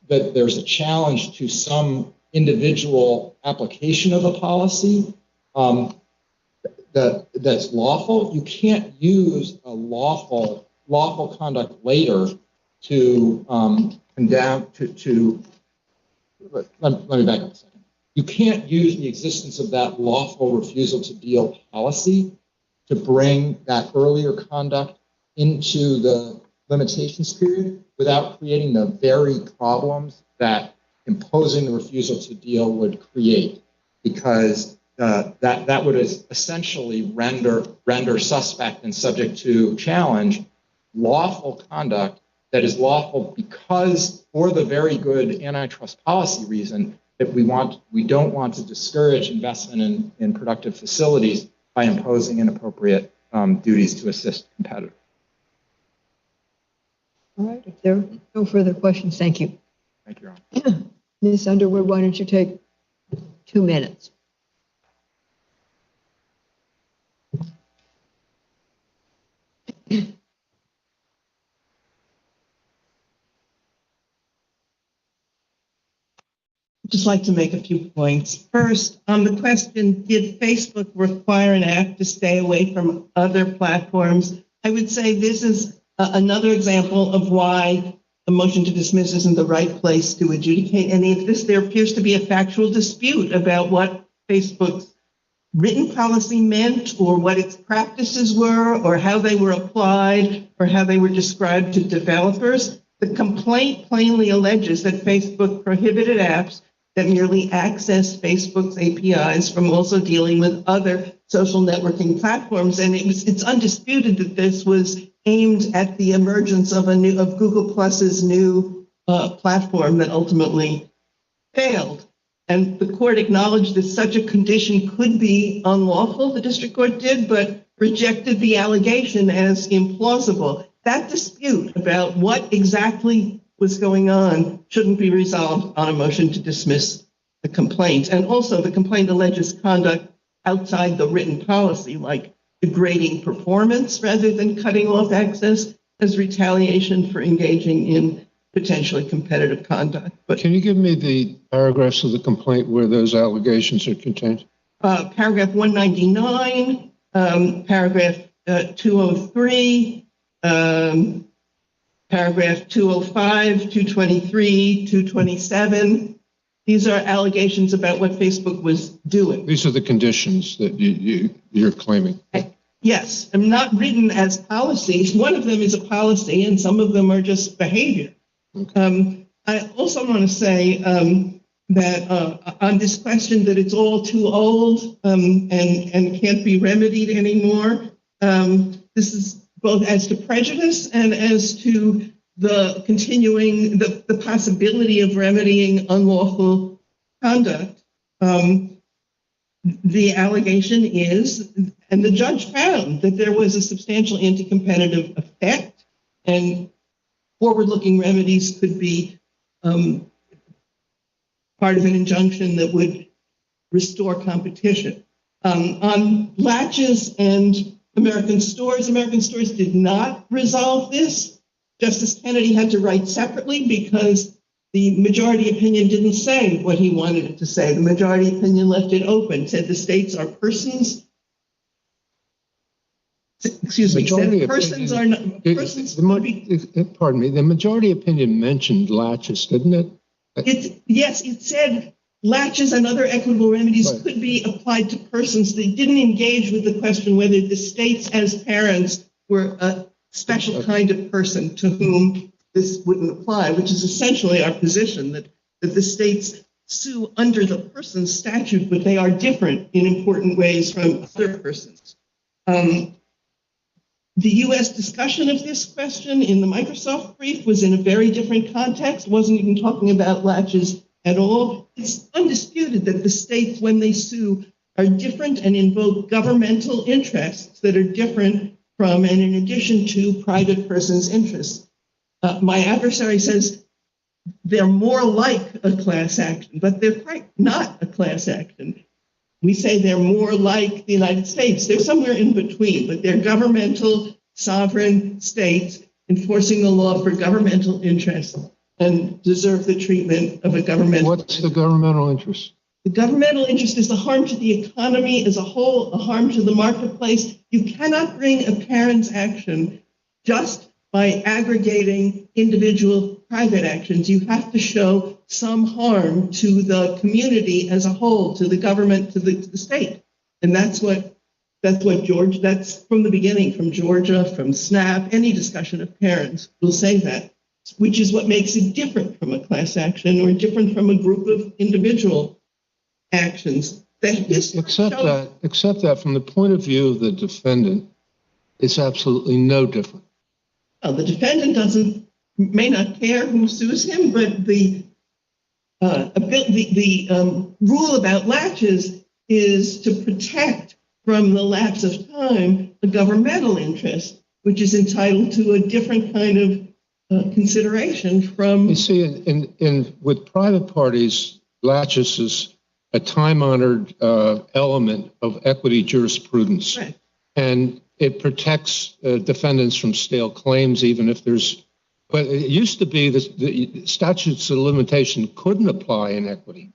that there's a challenge to some individual application of a policy that's lawful, you can't use a lawful conduct later to condemn let me back up a second. You can't use the existence of that lawful refusal to deal policy to bring that earlier conduct into the limitations period without creating the very problems that imposing the refusal to deal would create, because that would essentially render suspect and subject to challenge lawful conduct that is lawful because, for the very good antitrust policy reason, that we don't want to discourage investment in productive facilities by imposing inappropriate duties to assist competitors. All right, if there are no further questions, thank you. Thank you, Your Honor. Ms. Underwood, why don't you take 2 minutes? I'd just like to make a few points. First, on the question, did Facebook require an app to stay away from other platforms? I would say this is another example of why a motion to dismiss isn't the right place to adjudicate any of this. There appears to be a factual dispute about what Facebook's written policy meant, or what its practices were, or how they were applied, or how they were described to developers. The complaint plainly alleges that Facebook prohibited apps that merely access Facebook's APIs from also dealing with other social networking platforms. And it's undisputed that this was aimed at the emergence of Google Plus's new platform that ultimately failed. And the court acknowledged that such a condition could be unlawful, the district court did, but rejected the allegation as implausible. That dispute about what exactly was going on shouldn't be resolved on a motion to dismiss the complaint. And also, the complaint alleges conduct outside the written policy, like degrading performance rather than cutting off access, as retaliation for engaging in potentially competitive conduct. But Can you give me the paragraphs of the complaint where those allegations are contained? paragraph 199, paragraph 203, paragraph 205, 223, 227. These are allegations about what Facebook was doing. These are the conditions that you're claiming. Yes, and not written as policies. One of them is a policy, and some of them are just behavior. I also want to say that on this question that it's all too old and can't be remedied anymore, this is both as to prejudice and as to the continuing, the possibility of remedying unlawful conduct. The allegation is, and the judge found, that there was a substantial anti-competitive effect, and forward-looking remedies could be part of an injunction that would restore competition. On latches and American Stores did not resolve this. Justice Kennedy had to write separately because the majority opinion didn't say what he wanted it to say. The majority opinion left it open, said the states are persons. Excuse me, said persons are not, persons could be. Pardon me, the majority opinion mentioned latches, didn't it? Yes, it said latches and other equitable remedies could be applied to persons. They didn't engage with the question whether the states as parents were a special kind of person to whom this wouldn't apply, which is essentially our position, that the states sue under the person's statute, but they are different in important ways from other persons. The U.S. discussion of this question in the Microsoft brief was in a very different context, wasn't even talking about latches at all. It's undisputed that the states, when they sue, are different and invoke governmental interests that are different from and in addition to private persons' interests. My adversary says they're more like a class action, but they're quite not a class action. We say they're more like the United States. They're somewhere in between, but they're governmental, sovereign states enforcing the law for governmental interests and deserve the treatment of a governmental. What's the governmental interest? The governmental interest is the harm to the economy as a whole, a harm to the marketplace. You cannot bring a parent's action just by aggregating individual private actions. You have to show some harm to the community as a whole, to the government, to the state. And that's what That's from the beginning, from Georgia, from SNAP, any discussion of parents will say that, which is what makes it different from a class action or different from a group of individual actions. Except that from the point of view of the defendant, it's absolutely no different. Well, the defendant may not care who sues him, but the rule about latches is to protect from the lapse of time the governmental interest, which is entitled to a different kind of consideration from. You see, with private parties, latches is a time-honored element of equity jurisprudence, Right. and it protects defendants from stale claims, even if there's. But it used to be the statutes of limitation couldn't apply in equity,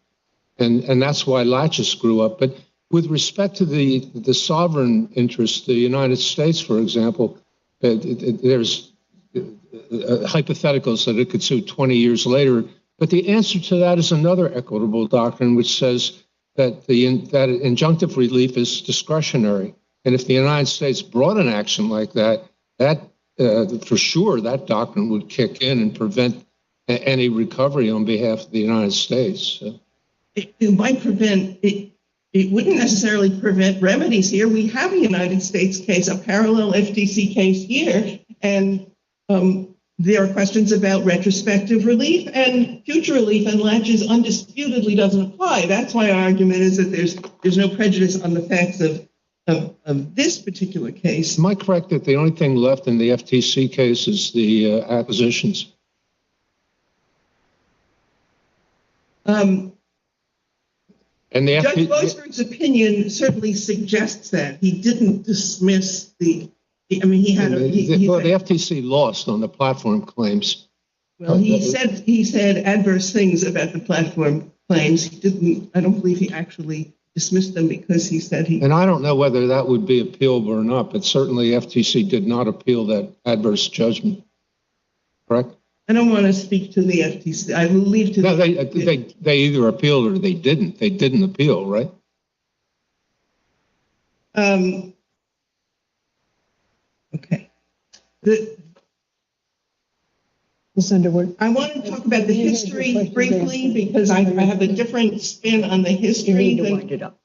and that's why latches grew up. But with respect to the sovereign interest, the United States, for example, there's hypotheticals that it could sue 20 years later. But the answer to that is another equitable doctrine, which says that that injunctive relief is discretionary. And if the United States brought an action like that, for sure that doctrine would kick in and prevent any recovery on behalf of the United States. It might prevent it. It wouldn't necessarily prevent remedies here. We have a United States case, a parallel FTC case here, and there are questions about retrospective relief and future relief, and latches undisputedly doesn't apply. That's why our argument is that there's no prejudice on the facts of this particular case. Am I correct that the only thing left in the FTC case is the acquisitions? And the Judge Boasberg's opinion certainly suggests that he didn't dismiss the. I mean, he had. Well, the FTC lost on the platform claims. Well, he said adverse things about the platform claims. He didn't. I don't believe he actually dismissed them because he said he. And I don't know whether that would be appealable or not, but certainly FTC did not appeal that adverse judgment. Correct? I don't want to speak to the FTC. I will leave to. No, they either appealed or they didn't. They didn't appeal, right? Okay. Ms. Underwood. I want to talk about the history briefly because I have a different spin on the history. You need to wind it up.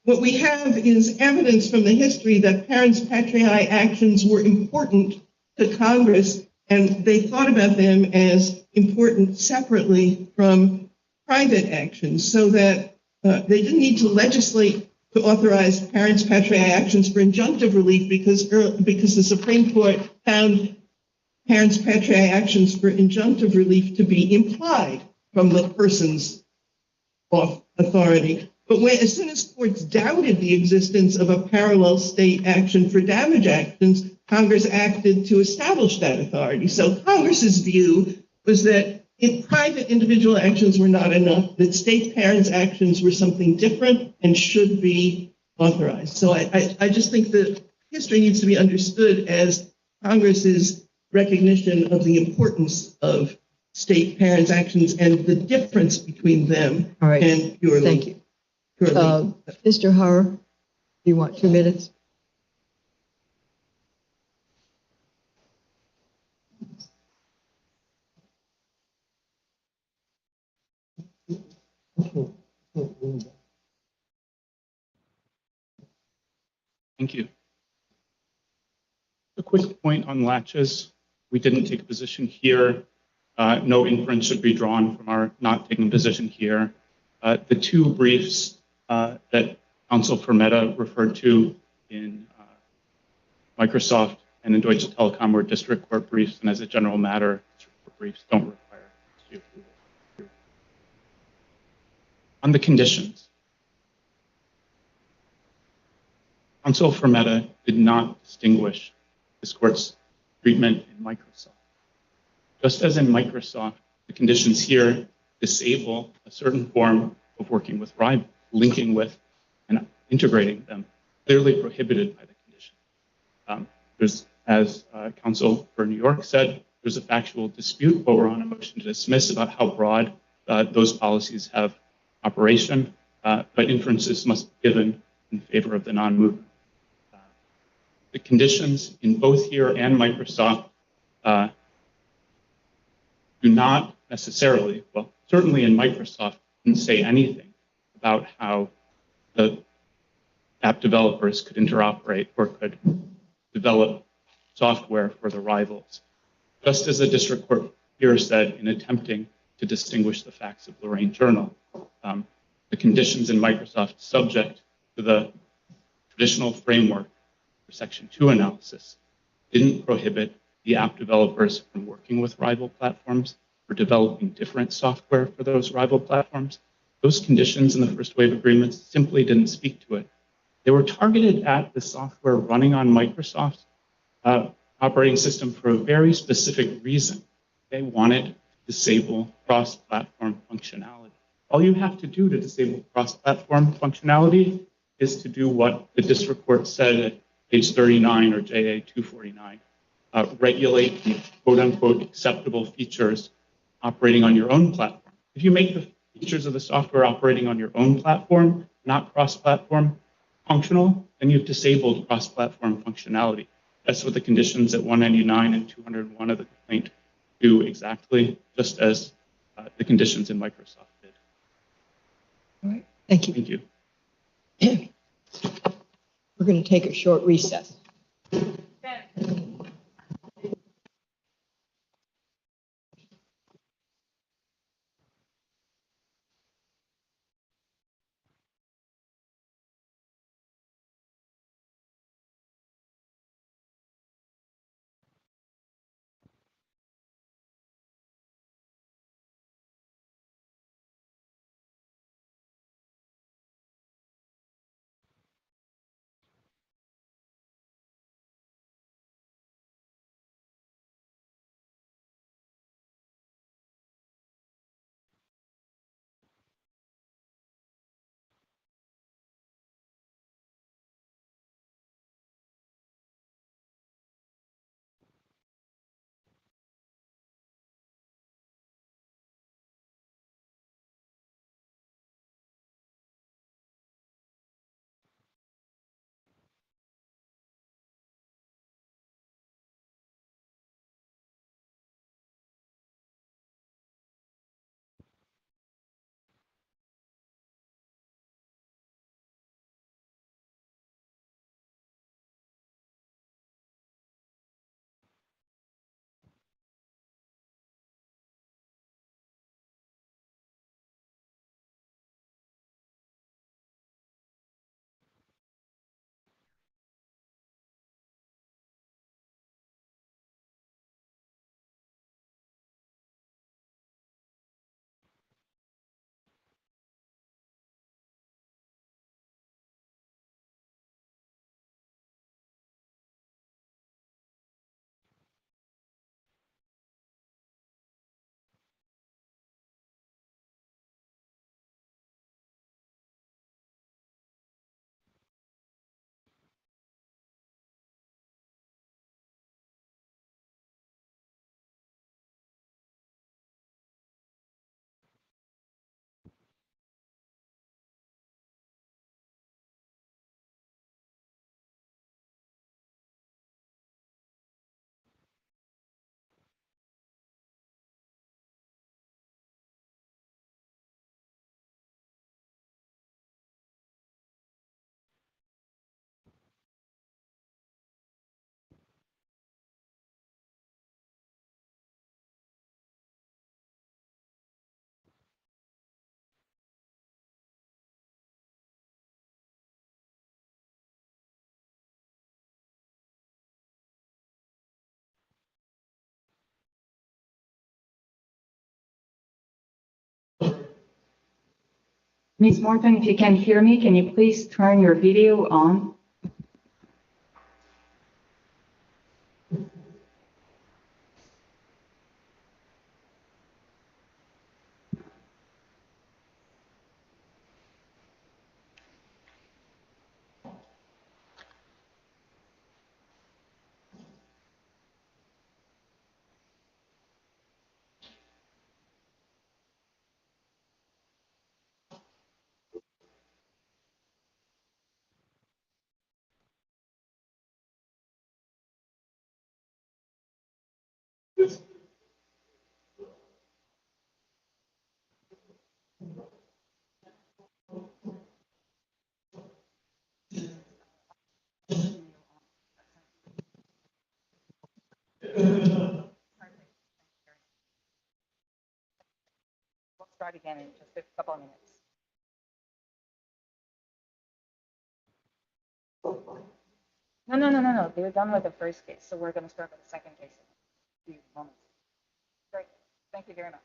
What we have is evidence from the history that parents' patriae actions were important to Congress, and they thought about them as important separately from private actions, so that they didn't need to legislate to authorize parents' patriae actions for injunctive relief because the Supreme Court found parents' patriae actions for injunctive relief to be implied from the person's authority. But as soon as courts doubted the existence of a parallel state action for damage actions, Congress acted to establish that authority. So Congress's view was that if private individual actions were not enough, that state parents' actions were something different and should be authorized. So I just think that history needs to be understood as Congress's recognition of the importance of state parents' actions and the difference between them and purely. Thank you. Mr. Hauer, do you want 2 minutes? Thank you. A quick point on latches. We didn't take a position here. No inference should be drawn from our not taking a position here. The two briefs that Counsel for Meta referred to in Microsoft and in Deutsche Telekom were district court briefs, and as a general matter, district court briefs don't require approval. On the conditions, Counsel for Meta did not distinguish this court's treatment in Microsoft. Just as in Microsoft, the conditions here disable a certain form of working with rivals, linking with and integrating them, clearly prohibited by the condition. There's, as Counsel for New York said, there's a factual dispute, but we're on a motion to dismiss about how broad those policies have operation, but inferences must be given in favor of the non-movement. The conditions in both here and Microsoft do not necessarily, well, certainly in Microsoft, didn't say anything about how the app developers could interoperate or could develop software for the rivals. Just as the district court here said in attempting to distinguish the facts of Lorraine Journal, the conditions in Microsoft subject to the traditional framework for Section 2 analysis didn't prohibit the app developers from working with rival platforms or developing different software for those rival platforms. Those conditions in the first wave agreements simply didn't speak to it. They were targeted at the software running on Microsoft's operating system for a very specific reason. They wanted to disable cross-platform functionality. All you have to do to disable cross-platform functionality is to do what the district court said at page 39 or JA 249, regulate the quote-unquote acceptable features operating on your own platform. If you make the features of the software operating on your own platform not cross-platform functional, then you've disabled cross-platform functionality. That's what the conditions at 199 and 201 of the complaint do exactly, just as the conditions in Microsoft did. All right, thank you. Thank you. We're going to take a short recess. Ms. Morton, if you can hear me, can you please turn your video on? start again in just a couple of minutes. No. They're done with the first case, so we're going to start with the second case in a few moments. Great. Thank you very much.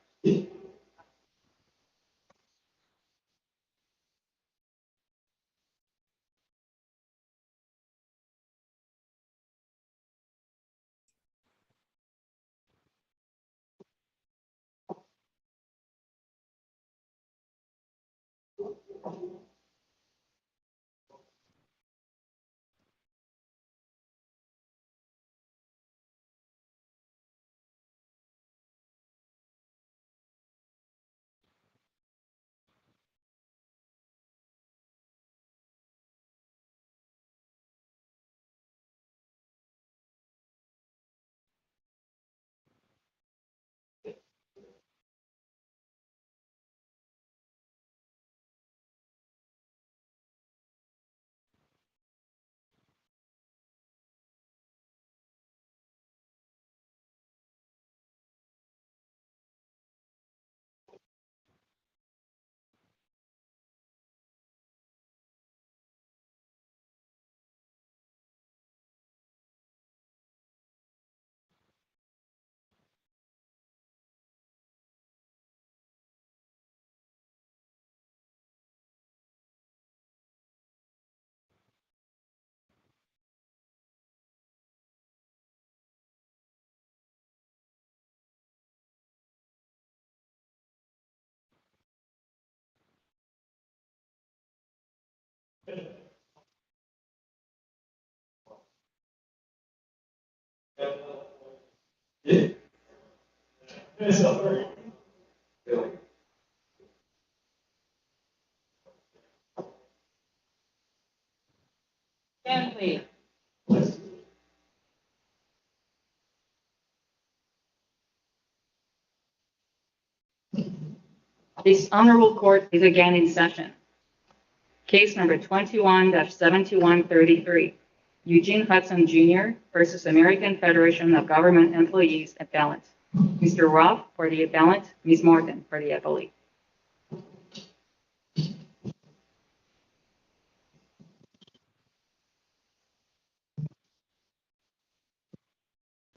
Stand, please. This honorable court is again in session. Case number 21-7133, Eugene Hudson Jr. versus American Federation of Government Employees Appellant. Mr. Roth for the appellant, Ms. Morgan for the appellee. Good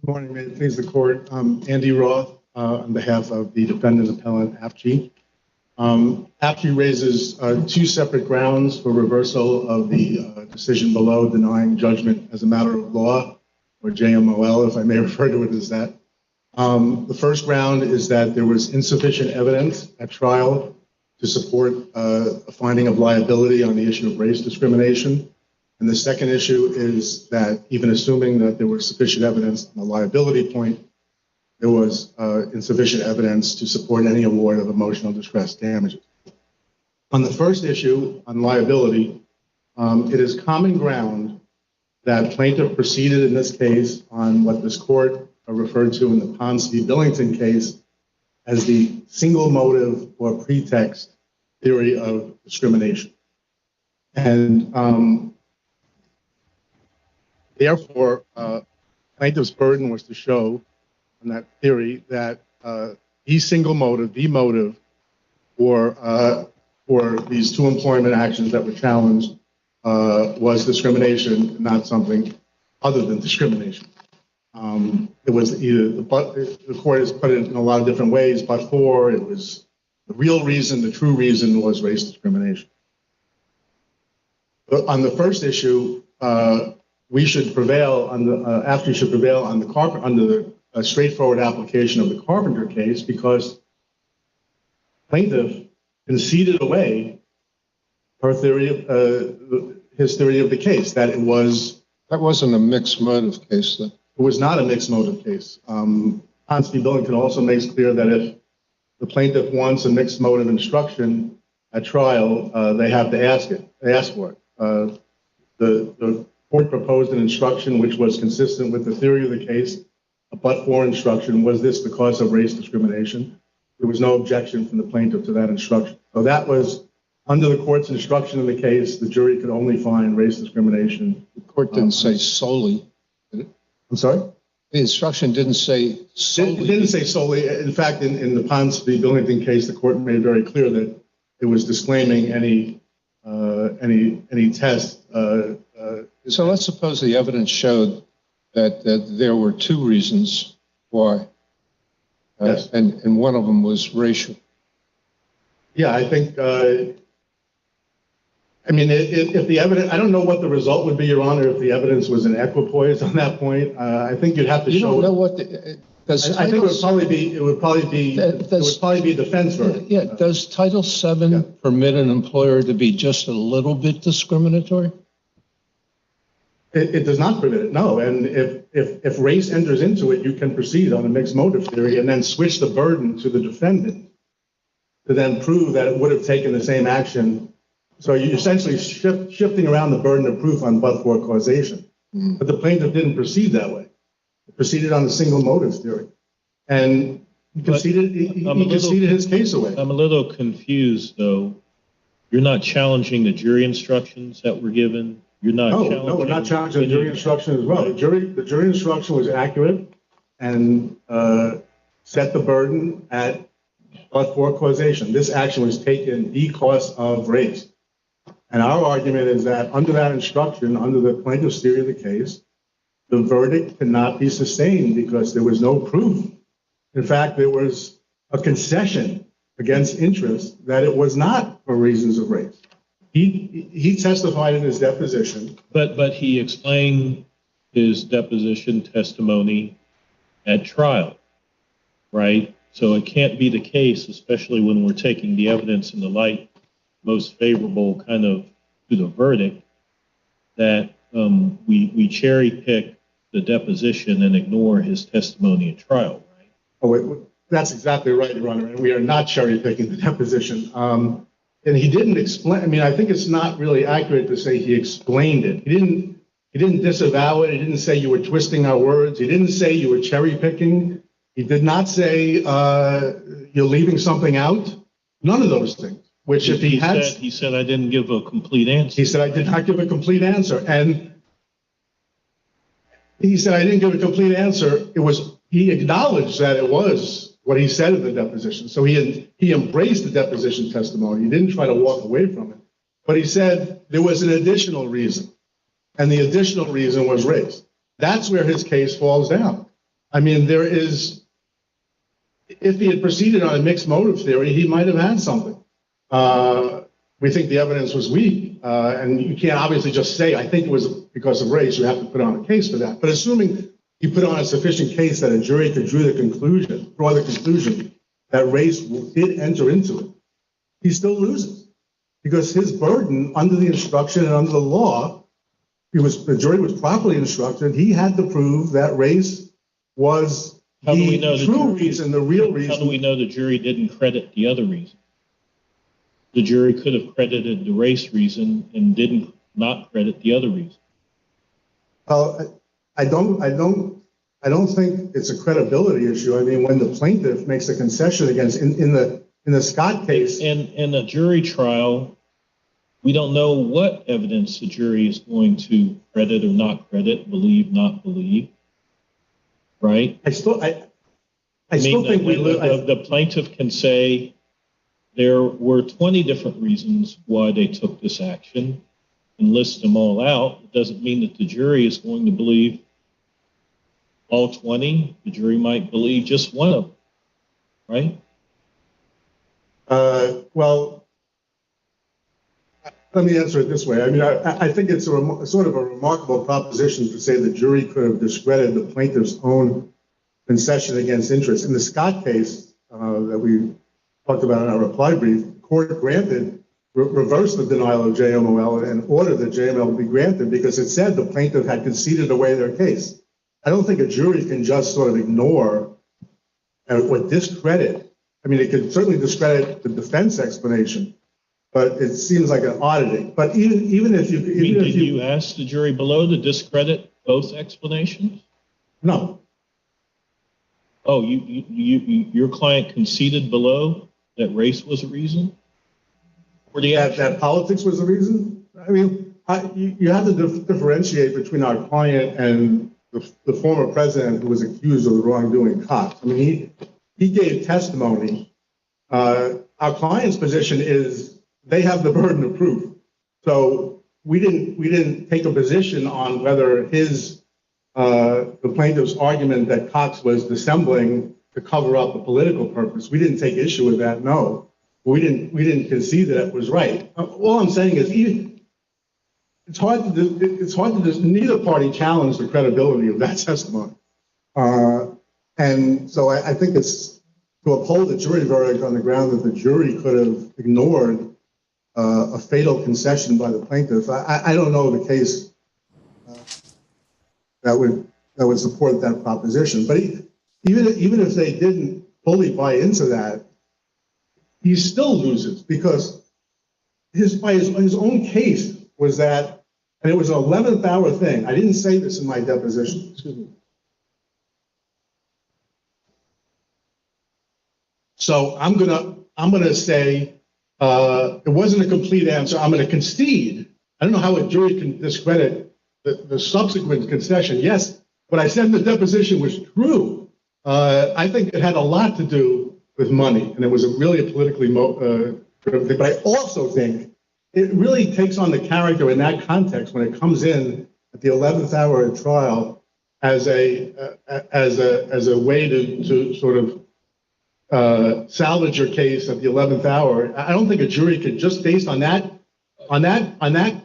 morning, may it please the court. Andy Roth on behalf of the defendant appellant AFG. AFG raises two separate grounds for reversal of the decision below denying judgment as a matter of law, or JMOL, if I may refer to it as that. The first ground is that there was insufficient evidence at trial to support a finding of liability on the issue of race discrimination. And the second issue is that even assuming that there was sufficient evidence on the liability point, there was insufficient evidence to support any award of emotional distress damages. On the first issue, on liability, it is common ground that plaintiff proceeded in this case on what this court referred to in the Ponce v. Billington case as the single motive or pretext theory of discrimination. And therefore, plaintiff's burden was to show in that theory that the single motive, the motive for these two employment actions that were challenged was discrimination, not something other than discrimination. It was either, the court has put it in a lot of different ways, but for it was the real reason, the true reason was race discrimination. But on the first issue, we should prevail on the, AFG should prevail on the under the straightforward application of the Carpenter case because plaintiff conceded away her theory of, his theory of the case, that it was. That wasn't a mixed motive case, though. It was not a mixed motive case. Ponce v. Billington also makes clear that if the plaintiff wants a mixed motive instruction at trial, they have to ask for it. The court proposed an instruction which was consistent with the theory of the case, a but-for instruction. Was this because of race discrimination? There was no objection from the plaintiff to that instruction. So that was, under the court's instruction in the case, the jury could only find race discrimination. The court didn't say solely, did it? I'm sorry? The instruction didn't say solely. It didn't say solely. In fact, in the Ponce v. Billington case, the court made very clear that it was disclaiming any test. So let's suppose the evidence showed that there were two reasons why, Yes. and one of them was racial. Yeah, I think, I mean, if the evidence, I don't know what the result would be, Your Honor, if the evidence was an equipoise on that point. I think you'd have to You show. don't know what the, does I think it would probably be a defense yeah, verdict. yeah, does Title VII permit an employer to be just a little bit discriminatory? It does not permit it, no. And if race enters into it, you can proceed on a mixed motive theory and then switch the burden to the defendant to then prove that it would have taken the same action. So you're essentially shifting around the burden of proof on but-for causation. But the plaintiff didn't proceed that way. It proceeded on the single motive theory. And he conceded his case away. I'm a little confused, though. You're not challenging the jury instructions that were given? You're not challenging... No, we're not challenging the jury instruction as well. The jury instruction was accurate and set the burden at but-for causation. This action was taken because of race. And our argument is that under that instruction, under the plaintiff's theory of the case, the verdict cannot be sustained because there was no proof. In fact, there was a concession against interest that it was not for reasons of race. He testified in his deposition. But he explained his deposition testimony at trial, right? So it can't be the case, especially when we're taking the evidence in the light most favorable kind of to the verdict, that we cherry pick the deposition and ignore his testimony at trial, right? Oh, that's exactly right, Your Honor. And we are not cherry picking the deposition. And he didn't explain. I mean, I think it's not really accurate to say he explained it. He didn't disavow it. He didn't say you were twisting our words. He didn't say you were cherry picking. He did not say you're leaving something out. None of those things. Which if he had... He said, I didn't give a complete answer. He said, I did not give a complete answer. And he said, I didn't give a complete answer. He acknowledged that it was what he said in the deposition. So he embraced the deposition testimony. He didn't try to walk away from it. But he said there was an additional reason. And the additional reason was race. That's where his case falls down. I mean, if he had proceeded on a mixed motive theory, he might have had something. We think the evidence was weak, and you can't obviously just say, I think it was because of race. You have to put on a case for that. But assuming you put on a sufficient case that a jury could draw the conclusion that race did enter into it, he still loses. Because his burden under the instruction and under the law, the jury was properly instructed. He had to prove that race was the true reason, the real reason. How do we know the jury didn't credit the other reason? The jury could have credited the race reason and didn't not credit the other reason. Well, I don't think it's a credibility issue. I mean, when the plaintiff makes a concession against in the Scott case. In a jury trial, we don't know what evidence the jury is going to credit or not credit, believe, not believe. Right? I still think the plaintiff can say there were 20 different reasons why they took this action and list them all out. It doesn't mean that the jury is going to believe all 20. The jury might believe just one of them, right? Well, let me answer it this way. I mean, I think it's sort of a remarkable proposition to say the jury could have discredited the plaintiff's own concession against interest. In the Scott case that we talked about in our reply brief, the court reversed the denial of JMOL and ordered that JML be granted because it said the plaintiff had conceded away their case. I don't think a jury can just sort of ignore or discredit. I mean, it could certainly discredit the defense explanation, but it seems like an oddity. But even if you... Did you ask the jury below to discredit both explanations? No. Oh, your client conceded below that race was a reason? Or that politics was the reason? I mean, you have to differentiate between our client and the former president who was accused of the wrongdoing, Cox. I mean, he gave testimony. Our client's position is they have the burden of proof. So we didn't take a position on whether the plaintiff's argument that Cox was dissembling to cover up a political purpose. We didn't take issue with that. No, we didn't concede that it was right. All I'm saying is it's hard to do. Neither party challenged the credibility of that testimony, and so I think it's to uphold the jury verdict on the ground that the jury could have ignored a fatal concession by the plaintiff. I don't know of a case that would support that proposition. But even if they didn't fully buy into that, he still loses because his own case was that, and it was an 11th hour thing. I didn't say this in my deposition. Excuse me. So I'm gonna say it wasn't a complete answer. I'm gonna concede. I don't know how a jury can discredit the subsequent concession. Yes, what I said in the deposition was true. I think it had a lot to do with money, and it was really a politically driven thing. But I also think it really takes on the character in that context when it comes in at the 11th hour of trial as a way to sort of salvage your case at the 11th hour. I don't think a jury could just based on that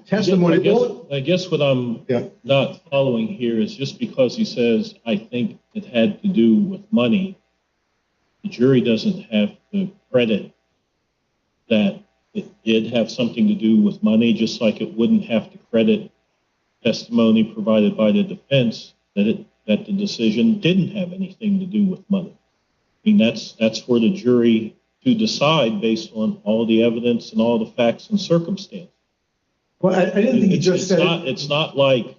testimony. I guess what I'm not following here is just because he says, I think it had to do with money, the jury doesn't have to credit that it did have something to do with money, just like it wouldn't have to credit testimony provided by the defense that the decision didn't have anything to do with money. I mean, that's for the jury to decide based on all the evidence and all the facts and circumstances. Well, I didn't think he just said it's not like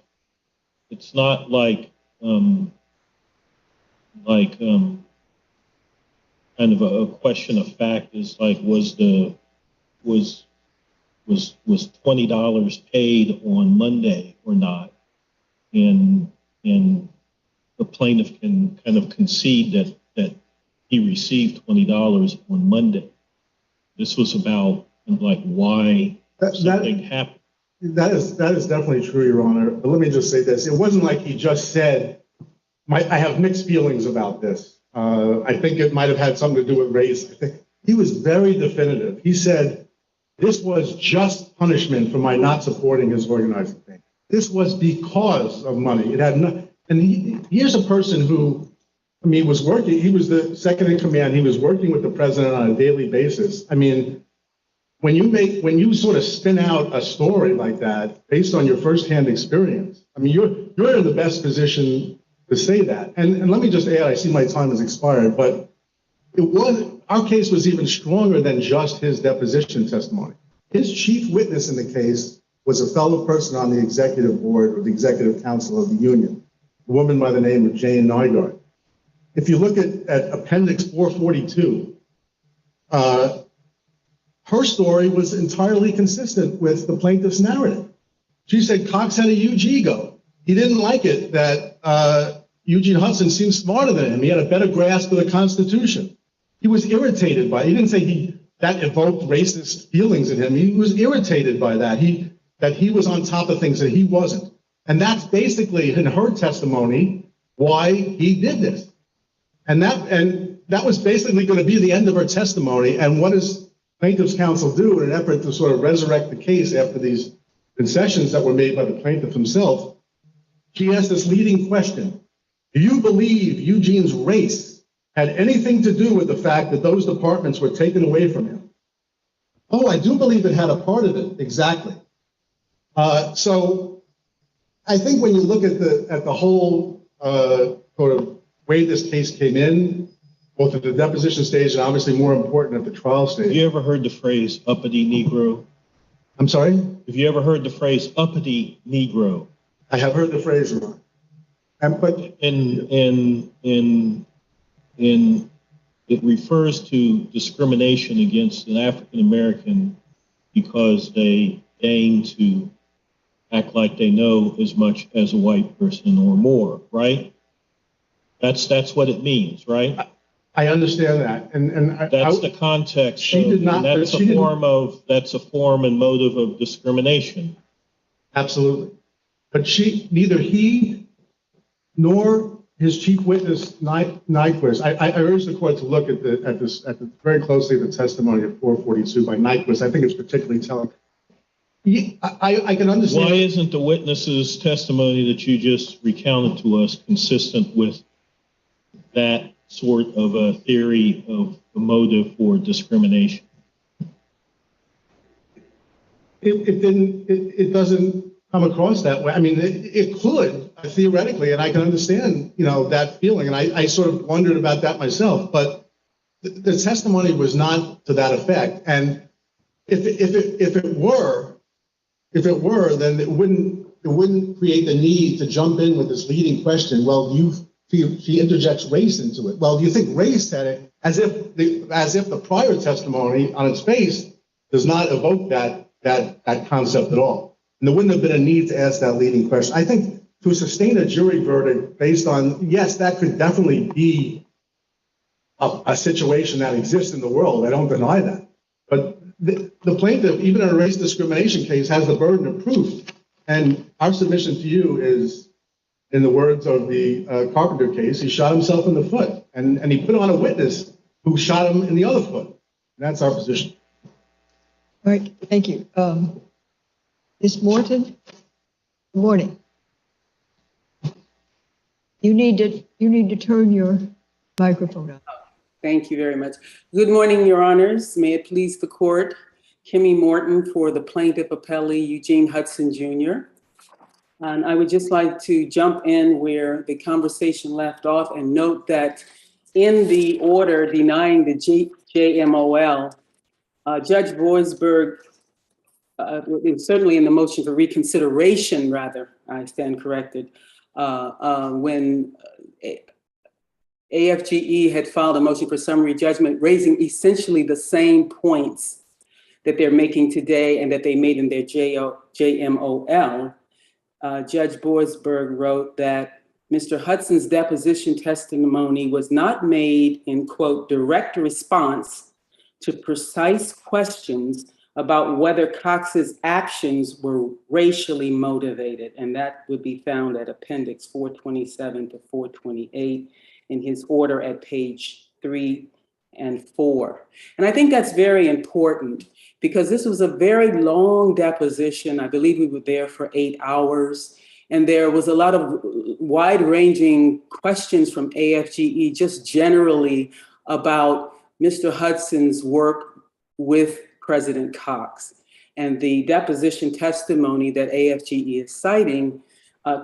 kind of a question of fact is like was $20 paid on Monday or not, and the plaintiff can kind of concede that he received $20 on Monday. This was about like why something happened. That is definitely true, Your Honor. But let me just say this. It wasn't like he just said, I have mixed feelings about this. I think it might have had something to do with race. I think he was very definitive. He said, this was just punishment for my not supporting his organizing thing. This was because of money. It had no, and here's a person who, I mean, was working. He was the second in command. He was working with the president on a daily basis. I mean, when you sort of spin out a story like that based on your firsthand experience, I mean, you're in the best position to say that. And let me just add, I see my time has expired, but our case was even stronger than just his deposition testimony. His chief witness in the case was a fellow person on the executive board or the executive council of the union, a woman by the name of Jane Nygaard. If you look at Appendix 442, her story was entirely consistent with the plaintiff's narrative. She said Cox had a huge ego. He didn't like it that Eugene Hudson seemed smarter than him. He had a better grasp of the Constitution. He was irritated by it. He didn't say that evoked racist feelings in him. He was irritated by that. That he was on top of things that he wasn't. And that's basically in her testimony why he did this. And that was basically going to be the end of her testimony. And what does plaintiff's counsel do in an effort to sort of resurrect the case after these concessions that were made by the plaintiff himself? She asked this leading question. Do you believe Eugene's race had anything to do with the fact that those departments were taken away from him? Oh, I do believe it had a part of it, exactly. So I think when you look at the whole sort of way this case came in, both at the deposition stage and obviously more important at the trial stage. Have you ever heard the phrase uppity Negro? I'm sorry? Have you ever heard the phrase uppity Negro? I have heard the phrase, Ron. But it refers to discrimination against an African American because they deign to act like they know as much as a white person or more, right? That's what it means, right? I understand that, and That's the context. She did not. That's a form and motive of discrimination. Absolutely, but neither he nor his chief witness Nyquist. I urge the court to look at the very closely the testimony of 442 by Nyquist. I think it's particularly telling. I can understand. Why isn't the witness's testimony that you just recounted to us consistent with that sort of a theory of the motive for discrimination? It doesn't come across that way. I mean, it could theoretically, and I can understand, that feeling. And I sort of wondered about that myself, but the testimony was not to that effect. And if it were, then it wouldn't create the need to jump in with this leading question. Well, she interjects race into it. Well, do you think race said it, as if the prior testimony on its face does not evoke that concept at all? And there wouldn't have been a need to ask that leading question. I think to sustain a jury verdict based on, yes, that could definitely be a situation that exists in the world. I don't deny that. But the plaintiff, even in a race discrimination case, has the burden of proof. And our submission to you is, in the words of the Carpenter case, he shot himself in the foot. And he put on a witness who shot him in the other foot. And that's our position. All right, thank you. Ms. Morton, good morning. You need to turn your microphone on. Thank you very much. Good morning, Your Honors. May it please the court. Kimmy Morton for the plaintiff appellee, Eugene Hudson, Jr. And I would just like to jump in where the conversation left off and note that in the order denying the JMOL, Judge Boisberg, certainly in the motion for reconsideration, rather, I stand corrected, when AFGE had filed a motion for summary judgment, raising essentially the same points that they're making today and that they made in their JMOL. Judge Boisberg wrote that Mr. Hudson's deposition testimony was not made in, quote, direct response to precise questions about whether Cox's actions were racially motivated. And that would be found at Appendix 427 to 428 in his order at page 3 and 4. And I think that's very important because this was a very long deposition. I believe we were there for 8 hours. And there was a lot of wide-ranging questions from AFGE just generally about Mr. Hudson's work with President Cox. And the deposition testimony that AFGE is citing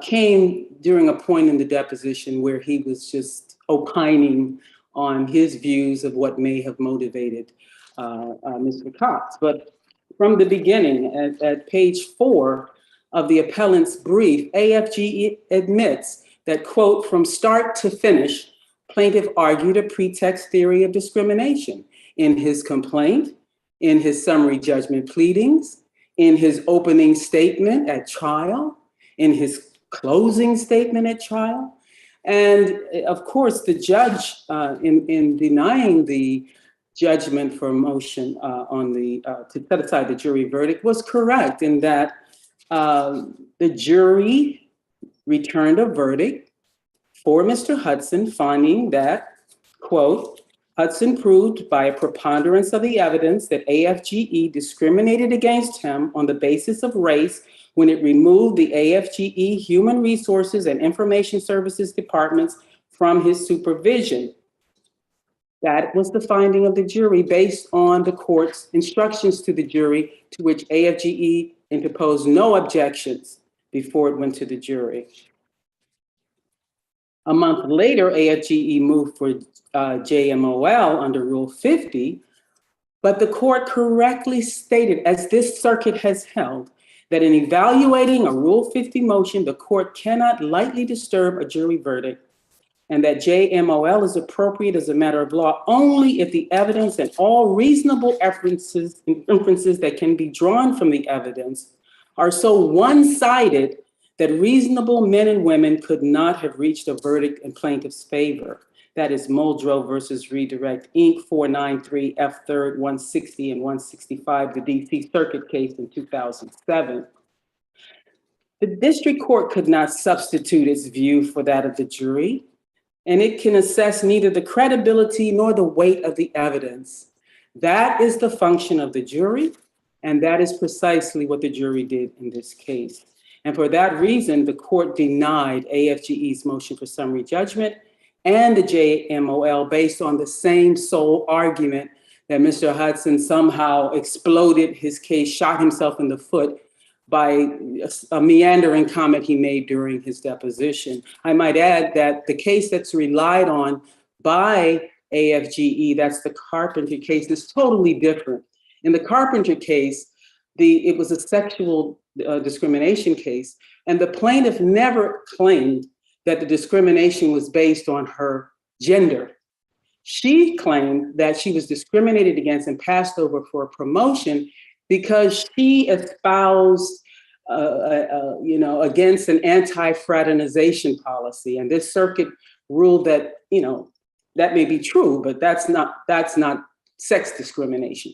came during a point in the deposition where he was just opining on his views of what may have motivated Mr. Cox. But from the beginning, at page 4 of the appellant's brief, AFGE admits that, quote, from start to finish, plaintiff argued a pretext theory of discrimination in his complaint, in his summary judgment pleadings, in his opening statement at trial, in his closing statement at trial. And of course, the judge in denying the judgment for motion to set aside the jury verdict was correct in that the jury returned a verdict for Mr. Hudson, finding that, quote, Hudson proved by a preponderance of the evidence that AFGE discriminated against him on the basis of race when it removed the AFGE Human Resources and Information Services departments from his supervision. That was the finding of the jury based on the court's instructions to the jury, to which AFGE interposed no objections before it went to the jury. A month later, AFGE moved for JMOL under Rule 50, but the court correctly stated, as this circuit has held, that in evaluating a Rule 50 motion, the court cannot lightly disturb a jury verdict, and that JMOL is appropriate as a matter of law only if the evidence and all reasonable inferences that can be drawn from the evidence are so one-sided that reasonable men and women could not have reached a verdict in plaintiff's favor. That is Muldrow versus Redirect, Inc., 493 F. 3rd, 160 and 165, the DC Circuit case in 2007. The district court could not substitute its view for that of the jury, and it can assess neither the credibility nor the weight of the evidence. That is the function of the jury, and that is precisely what the jury did in this case. And for that reason, the court denied AFGE's motion for summary judgment and the JMOL based on the same sole argument that Mr. Hudson somehow exploded his case, shot himself in the foot by a meandering comment he made during his deposition. I might add that the case that's relied on by AFGE, that's the Carpenter case, is totally different. In the Carpenter case, it was a sexual discrimination case, and the plaintiff never claimed that the discrimination was based on her gender. She claimed that she was discriminated against and passed over for a promotion because she espoused, against an anti-fraternization policy. And this circuit ruled that, that may be true, but that's not sex discrimination.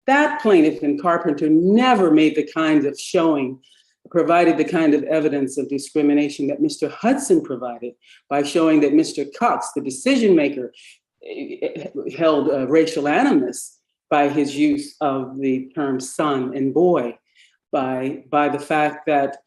That plaintiff in Carpenter never made the kinds of showing, provided the kind of evidence of discrimination that Mr. Hudson provided by showing that Mr. Cox, the decision maker, held racial animus by his use of the term son and boy, by the fact that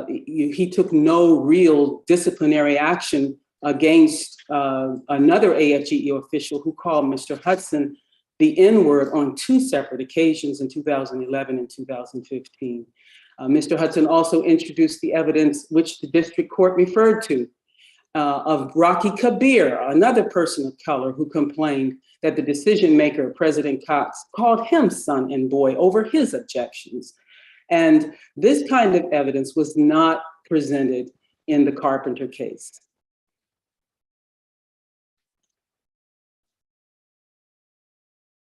he took no real disciplinary action against another AFGE official who called Mr. Hudson the N-word on two separate occasions in 2011 and 2015. Mr. Hudson also introduced the evidence which the district court referred to of Rocky Kabir, another person of color who complained that the decision maker, President Cox, called him son and boy over his objections. And this kind of evidence was not presented in the Carpenter case.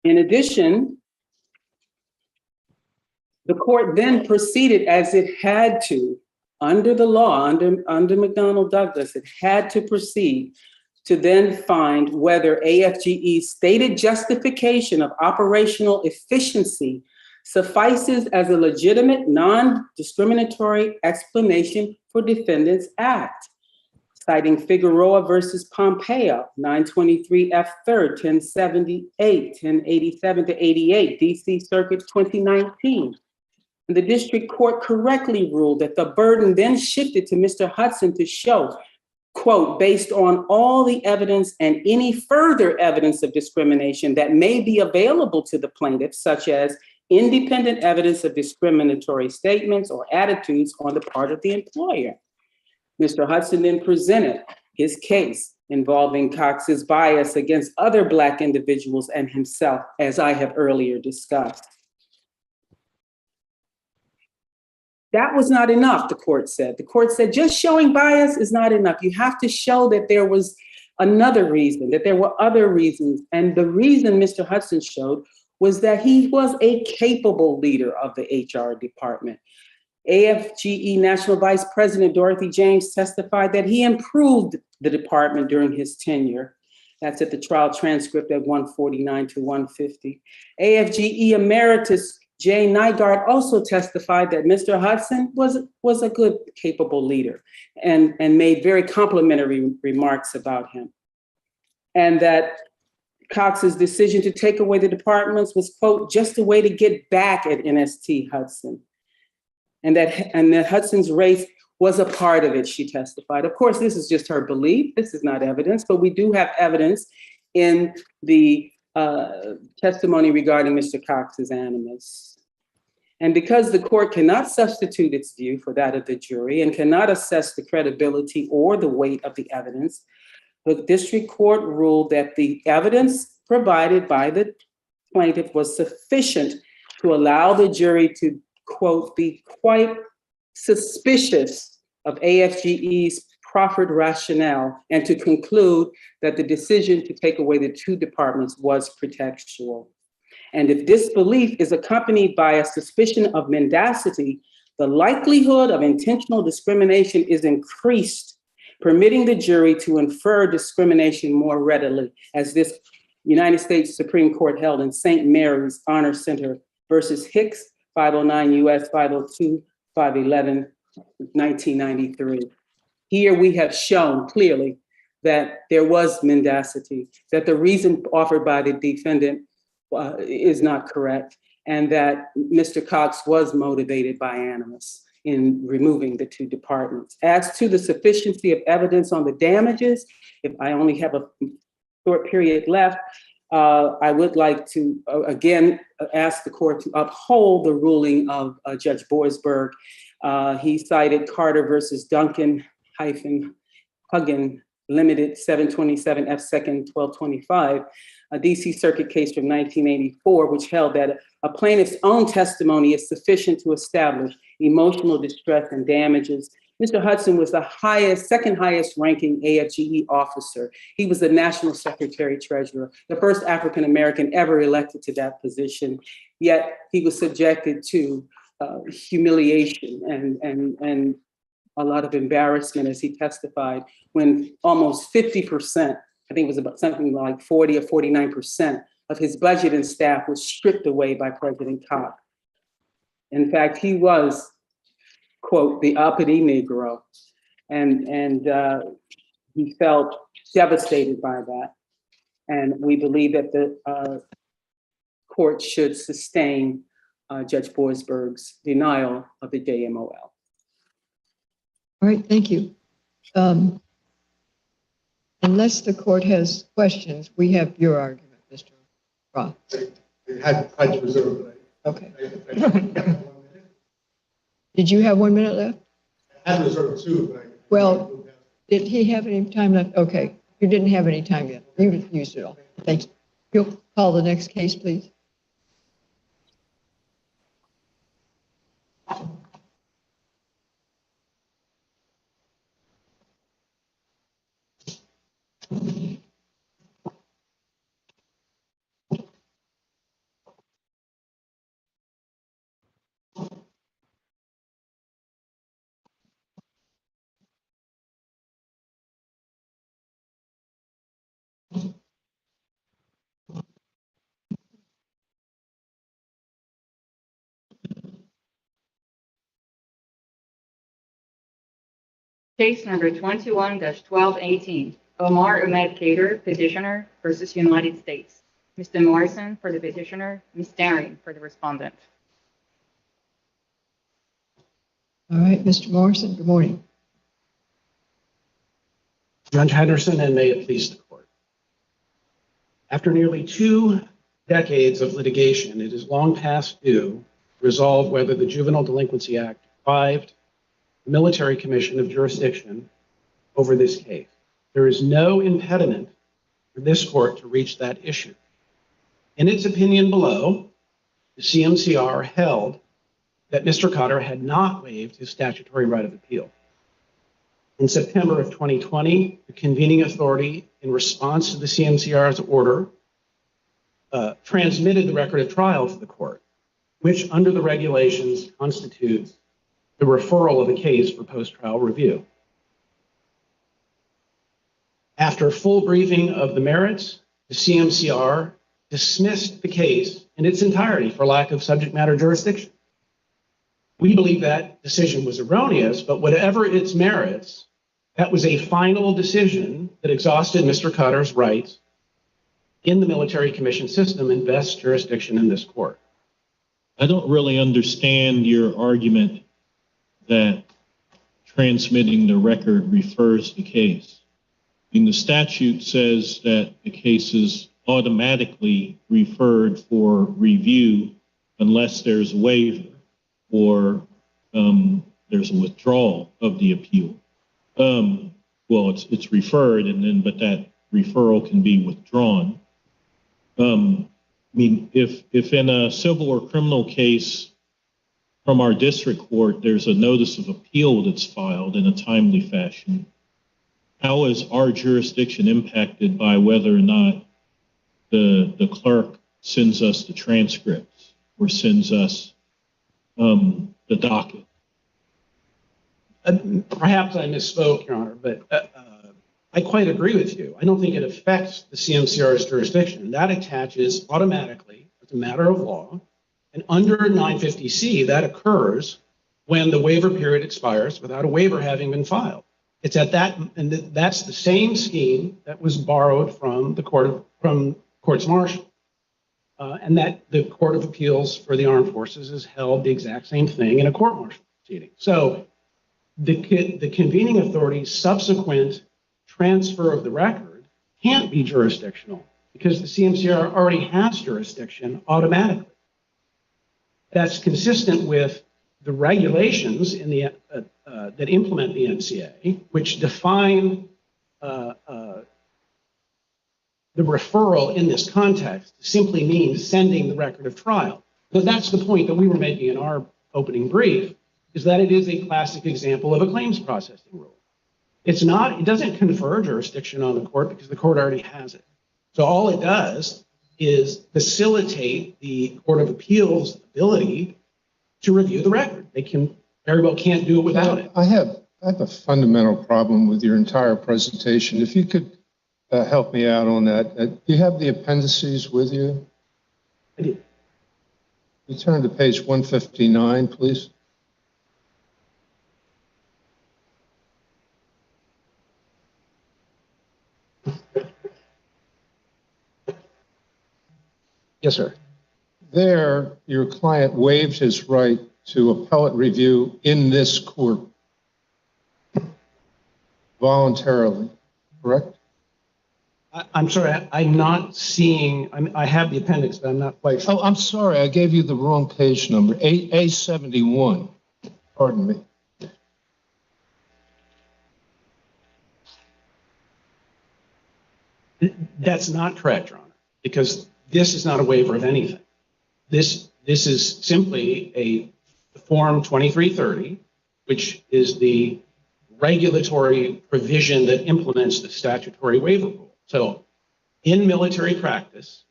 In addition, the court then proceeded as it had to, under the law, under McDonnell Douglas, it had to proceed to then find whether AFGE's stated justification of operational efficiency suffices as a legitimate non-discriminatory explanation for defendant's act. Citing Figueroa versus Pompeo, 923 F. 3rd, 1078, 1087 to 88, DC Circuit 2019. And the district court correctly ruled that the burden then shifted to Mr. Hudson to show, quote, based on all the evidence and any further evidence of discrimination that may be available to the plaintiff, such as independent evidence of discriminatory statements or attitudes on the part of the employer. Mr. Hudson then presented his case involving Cox's bias against other Black individuals and himself, as I have earlier discussed. That was not enough, the court said. The court said just showing bias is not enough. You have to show that there was another reason, that there were other reasons. And the reason Mr. Hudson showed was that he was a capable leader of the HR department. AFGE National Vice President Dorothy James testified that he improved the department during his tenure. That's at the trial transcript at 149 to 150. AFGE Emeritus Jay Nygaard also testified that Mr. Hudson was a good, capable leader and made very complimentary remarks about him. And that Cox's decision to take away the departments was, quote, just a way to get back at NST Hudson. And that Hudson's race was a part of it, she testified. Of course, this is just her belief. This is not evidence, but we do have evidence in the testimony regarding Mr. Cox's animus. And because the court cannot substitute its view for that of the jury and cannot assess the credibility or the weight of the evidence, the district court ruled that the evidence provided by the plaintiff was sufficient to allow the jury to, quote, be quite suspicious of AFGE's proffered rationale and to conclude that the decision to take away the two departments was pretextual. And if this belief is accompanied by a suspicion of mendacity, The likelihood of intentional discrimination is increased, permitting the jury to infer discrimination more readily, as this United States Supreme Court held in St. Mary's Honor Center versus Hicks, 509 U.S. 502, 511, 1993. Here we have shown clearly that there was mendacity, that the reason offered by the defendant is not correct, and that Mr. Cox was motivated by animus in removing the two departments. As to the sufficiency of evidence on the damages, if I only have a short period left, I would like to, again, ask the court to uphold the ruling of Judge Boisberg. He cited Carter versus Duncan-Huggin Limited 727 F. 2nd 1225, a DC Circuit case from 1984, which held that a plaintiff's own testimony is sufficient to establish emotional distress and damages. Mr. Hudson was the second highest ranking AFGE officer. He was the National Secretary Treasurer, the first African-American ever elected to that position. Yet he was subjected to humiliation and a lot of embarrassment as he testified, when almost 50%, I think it was about something like 40 or 49% of his budget and staff was stripped away by President Cox. In fact, he was, quote, the uppity Negro. And he felt devastated by that. And we believe that the court should sustain Judge Boisberg's denial of the JMOL. All right, thank you. Unless the court has questions, we have your argument, Mr. Roth. I had to reserve it. Okay. Did you have 1 minute left? I had reserved two, but Well, did he have any time left? Okay, you didn't have any time yet. You used it all. Thank you. You'll call the next case, please. Case number 21-1218, Omar Khadr, petitioner versus United States. Mr. Morrison for the petitioner, Ms. Daring for the respondent. All right, Mr. Morrison, good morning. Judge Henderson, and may it please the court. After nearly 2 decades of litigation, it is long past due to resolve whether the Juvenile Delinquency Act deprived the Military Commission of jurisdiction over this case. There is no impediment for this court to reach that issue. In its opinion below, the CMCR held that Mr. Khadr had not waived his statutory right of appeal. In September of 2020, the convening authority, in response to the CMCR's order, transmitted the record of trial to the court, which under the regulations constitutes the referral of a case for post-trial review. After full briefing of the merits, the CMCR dismissed the case in its entirety for lack of subject matter jurisdiction. We believe that decision was erroneous, but whatever its merits, that was a final decision that exhausted Mr. Khadr's rights in the Military Commission system and vests jurisdiction in this court. I don't really understand your argument that transmitting the record refers the case. I mean, the statute says that the case is automatically referred for review unless there's a waiver or there's a withdrawal of the appeal. Well, it's referred, but that referral can be withdrawn. I mean, if in a civil or criminal case from our district court, there's a notice of appeal that's filed in a timely fashion, how is our jurisdiction impacted by whether or not the clerk sends us the transcripts or sends us the docket? Perhaps I misspoke, Your Honor, but I quite agree with you. I don't think it affects the CMCR's jurisdiction. That attaches automatically as a matter of law. And under 950C, that occurs when the waiver period expires without a waiver having been filed. It's at that, and that's the same scheme that was borrowed from the courts martial. And that the Court of Appeals for the Armed Forces has held the exact same thing in a court martial proceeding. So the convening authority's subsequent transfer of the record can't be jurisdictional because the CMCR already has jurisdiction automatically. That's consistent with the regulations in the that implement the NCA, which define the referral in this context simply means sending the record of trial. So that's the point that we were making in our opening brief, is that it is a classic example of a claims processing rule. It's not, it doesn't confer jurisdiction on the court because the court already has it. So all it does is facilitate the Court of Appeals' ability to review the record. They can very well can't do it without it. I have a fundamental problem with your entire presentation. If you could help me out on that. Do you have the appendices with you? I do. You turn to page 159, please. Yes, sir. There, your client waived his right to appellate review in this court voluntarily, correct? I'm sorry, I'm not seeing, I have the appendix, but I'm not quite sure. Oh, I'm sorry, I gave you the wrong page number, A71, pardon me. That's not correct, Your Honor, because this is not a waiver of anything. This is simply a Form 2330, which is the regulatory provision that implements the statutory waiver rule. So in military practice,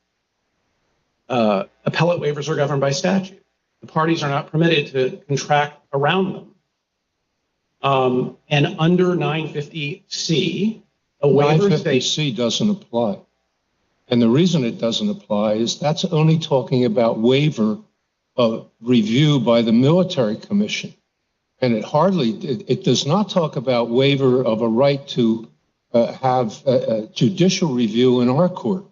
appellate waivers are governed by statute. The parties are not permitted to contract around them. And under 950C, a waiver 950C doesn't apply. And the reason it doesn't apply is that's only talking about waiver of review by the military commission. And it does not talk about waiver of a right to have a judicial review in our court.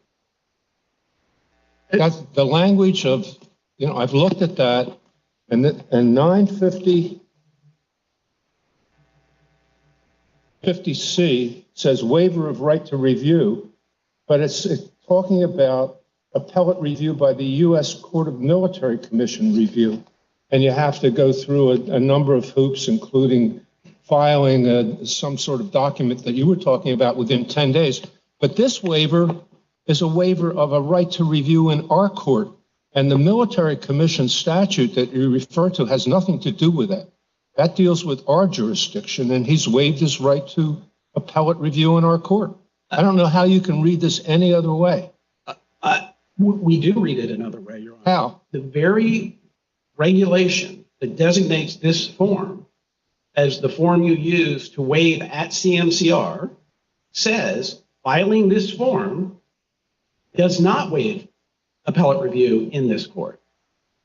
That's the language of, you know, I've looked at that, and 950C says waiver of right to review, but it's talking about appellate review by the U.S. Court of Military Commission review. And you have to go through a number of hoops, including filing some sort of document that you were talking about within 10 days. But this waiver is a waiver of a right to review in our court. And the military commission statute that you refer to has nothing to do with that. That deals with our jurisdiction, and he's waived his right to appellate review in our court. I don't know how you can read this any other way. we do read it another way, Your Honor. How? The very regulation that designates this form as the form you use to waive at CMCR says filing this form does not waive appellate review in this court.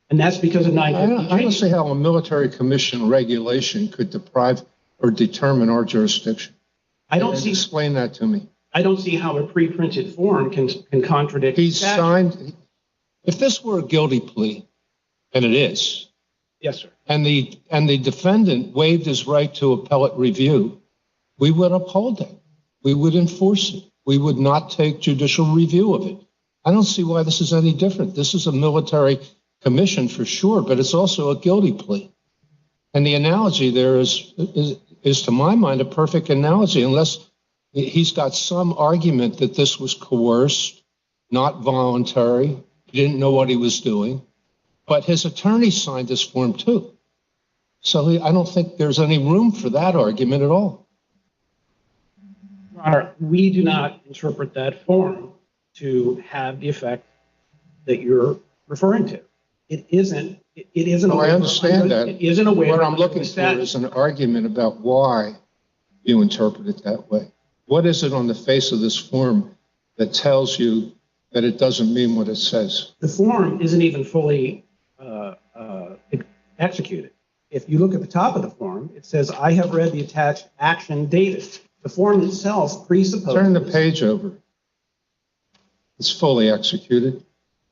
And that's because of 950. I don't see how a military commission regulation could deprive or determine our jurisdiction. I don't see. Explain that to me. I don't see how a pre-printed form can contradict. He's signed. If this were a guilty plea, and it is. Yes, sir. And the defendant waived his right to appellate review, we would uphold it. We would enforce it. We would not take judicial review of it. I don't see why this is any different. This is a military commission for sure, but it's also a guilty plea. And the analogy there is to my mind, a perfect analogy, unless he's got some argument that this was coerced, not voluntary. He didn't know what he was doing. But his attorney signed this form too. So I don't think there's any room for that argument at all. Your Honor, we do not interpret that form to have the effect that you're referring to. It isn't. It isn't. No, I understand that. It isn't a waiver. What I'm looking for is an argument about why you interpret it that way. What is it on the face of this form that tells you that it doesn't mean what it says? The form isn't even fully executed. If you look at the top of the form, it says, "I have read the attached action dated." The form itself presupposes. Turn the page over. It's fully executed.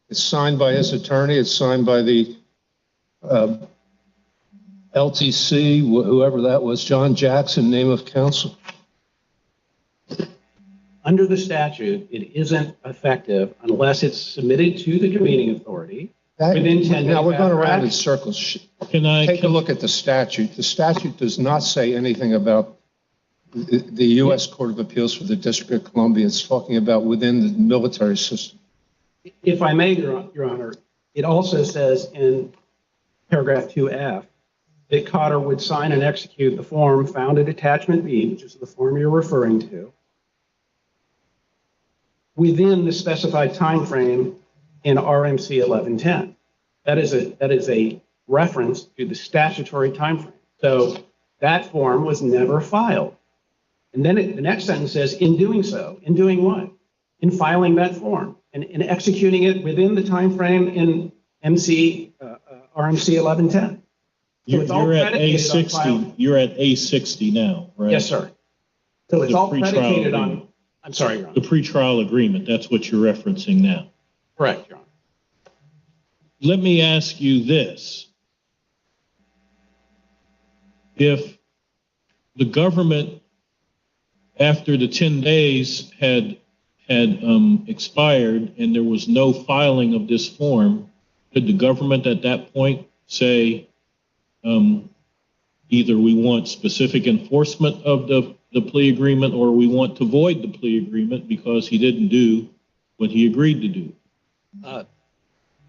It's signed by his attorney. It's signed by the LTC, whoever that was, John Jackson, name of counsel. Under the statute, it isn't effective unless it's submitted to the convening authority within 10 days. Now, we're going around in action. circles. Can Take a look at the statute. The statute does not say anything about the U.S. Court of Appeals for the District of Columbia. It's talking about within the military system. If I may, Your Honor, it also says in paragraph 2F that Khadr would sign and execute the form found at attachment B, which is the form you're referring to, within the specified time frame in RMC 1110. That is a reference to the statutory time frame. So that form was never filed. And then the next sentence says, in doing so, in doing what? In filing that form and in executing it within the time frame in RMC 1110. So it's all you're at predicated on A60. filing. You're at A60 now, right? Yes, sir. So it's The all pretrial predicated on, agreement. I'm sorry, Your Honor. The pretrial agreement, that's what you're referencing now. Correct, Your Honor. Let me ask you this. If the government, after the 10 days had expired and there was no filing of this form, could the government at that point say, either we want specific enforcement of the plea agreement or we want to void the plea agreement because he didn't do what he agreed to do?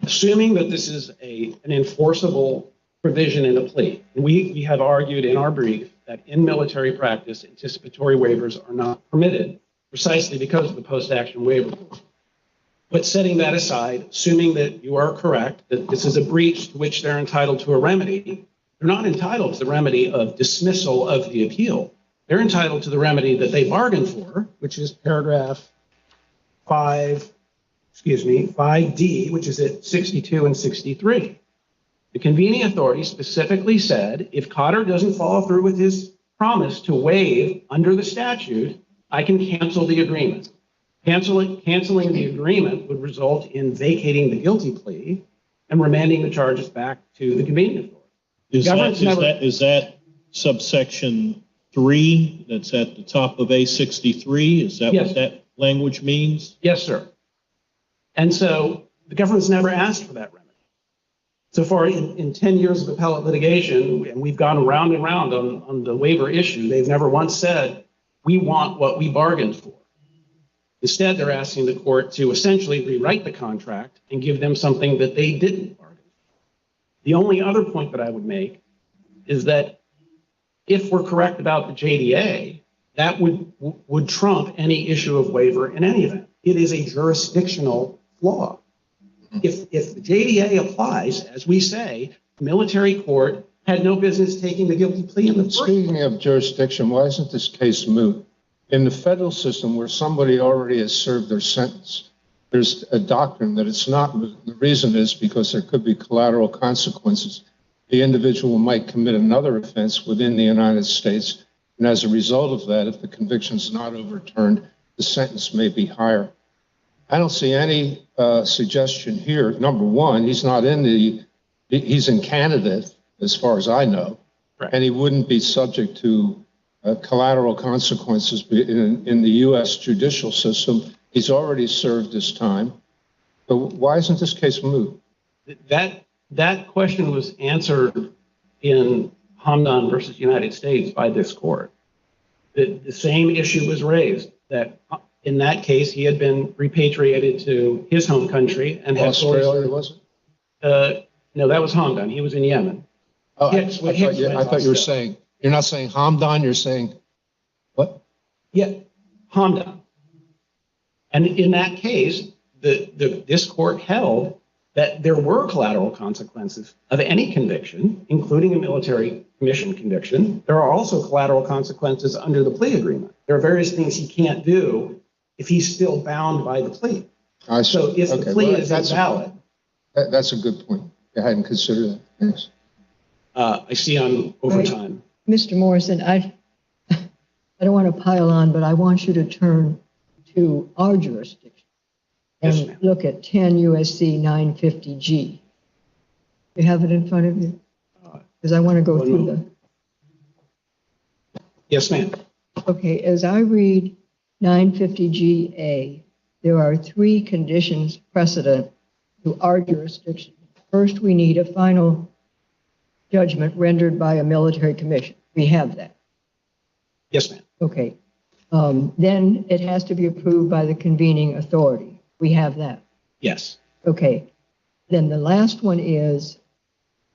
Assuming that this is an enforceable provision in a plea, we have argued in our brief that in military practice, anticipatory waivers are not permitted precisely because of the post-action waiver. But setting that aside, assuming that you are correct, that this is a breach to which they're entitled to a remedy, they're not entitled to the remedy of dismissal of the appeal. They're entitled to the remedy that they bargained for, which is paragraph 5D, which is at 62 and 63. The convening authority specifically said, if Khadr doesn't follow through with his promise to waive under the statute, I can cancel the agreement. Canceling the agreement would result in vacating the guilty plea and remanding the charges back to the convening authority. Is that subsection 3 that's at the top of A63? Is that Yes. what that language means? Yes, sir. And so the government's never asked for that remedy. So far in 10 years of appellate litigation, and we've gone round and round on the waiver issue, they've never once said, we want what we bargained for. Instead, they're asking the court to essentially rewrite the contract and give them something that they didn't bargain for. The only other point that I would make is that if we're correct about the JDA, that would trump any issue of waiver in any event. It is a jurisdictional flaw. If the JDA applies, as we say, the military court had no business taking the guilty plea in the first place. Speaking of jurisdiction, why isn't this case moot? In the federal system where somebody already has served their sentence, there's a doctrine that it's not moot. The reason is because there could be collateral consequences. The individual might commit another offense within the United States, and as a result of that, if the conviction is not overturned, the sentence may be higher. I don't see any suggestion here. Number one, he's in Canada, as far as I know, Right. and he wouldn't be subject to collateral consequences in the U.S. judicial system. He's already served his time. So why isn't this case moot? That question was answered in Hamdan versus United States by this court. The same issue was raised, that in that case, he had been repatriated to his home country and had Australia, was it? No, that was Hamdan. He was in Yemen. Oh, I Hicks thought you were Australia. saying, you're not saying Hamdan, you're saying what? Yeah, Hamdan. And in that case, this court held that there were collateral consequences of any conviction, including a military commission conviction. There are also collateral consequences under the plea agreement. There are various things he can't do if he's still bound by the plea. I see. So if the plea is invalid. That's a good point. I hadn't considered that. Yes. I see I'm over time. Mr. Morrison, I don't want to pile on, but I want you to turn to our jurisdiction and Yes, look at 10 USC 950G. You have it in front of you? Because I want to go through the... Yes, ma'am. Okay, as I read 950GA, there are 3 conditions precedent to our jurisdiction. First, we need a final judgment rendered by a military commission. We have that. Yes, ma'am. Okay. Then it has to be approved by the convening authority. We have that. Yes. Okay. Then the last one is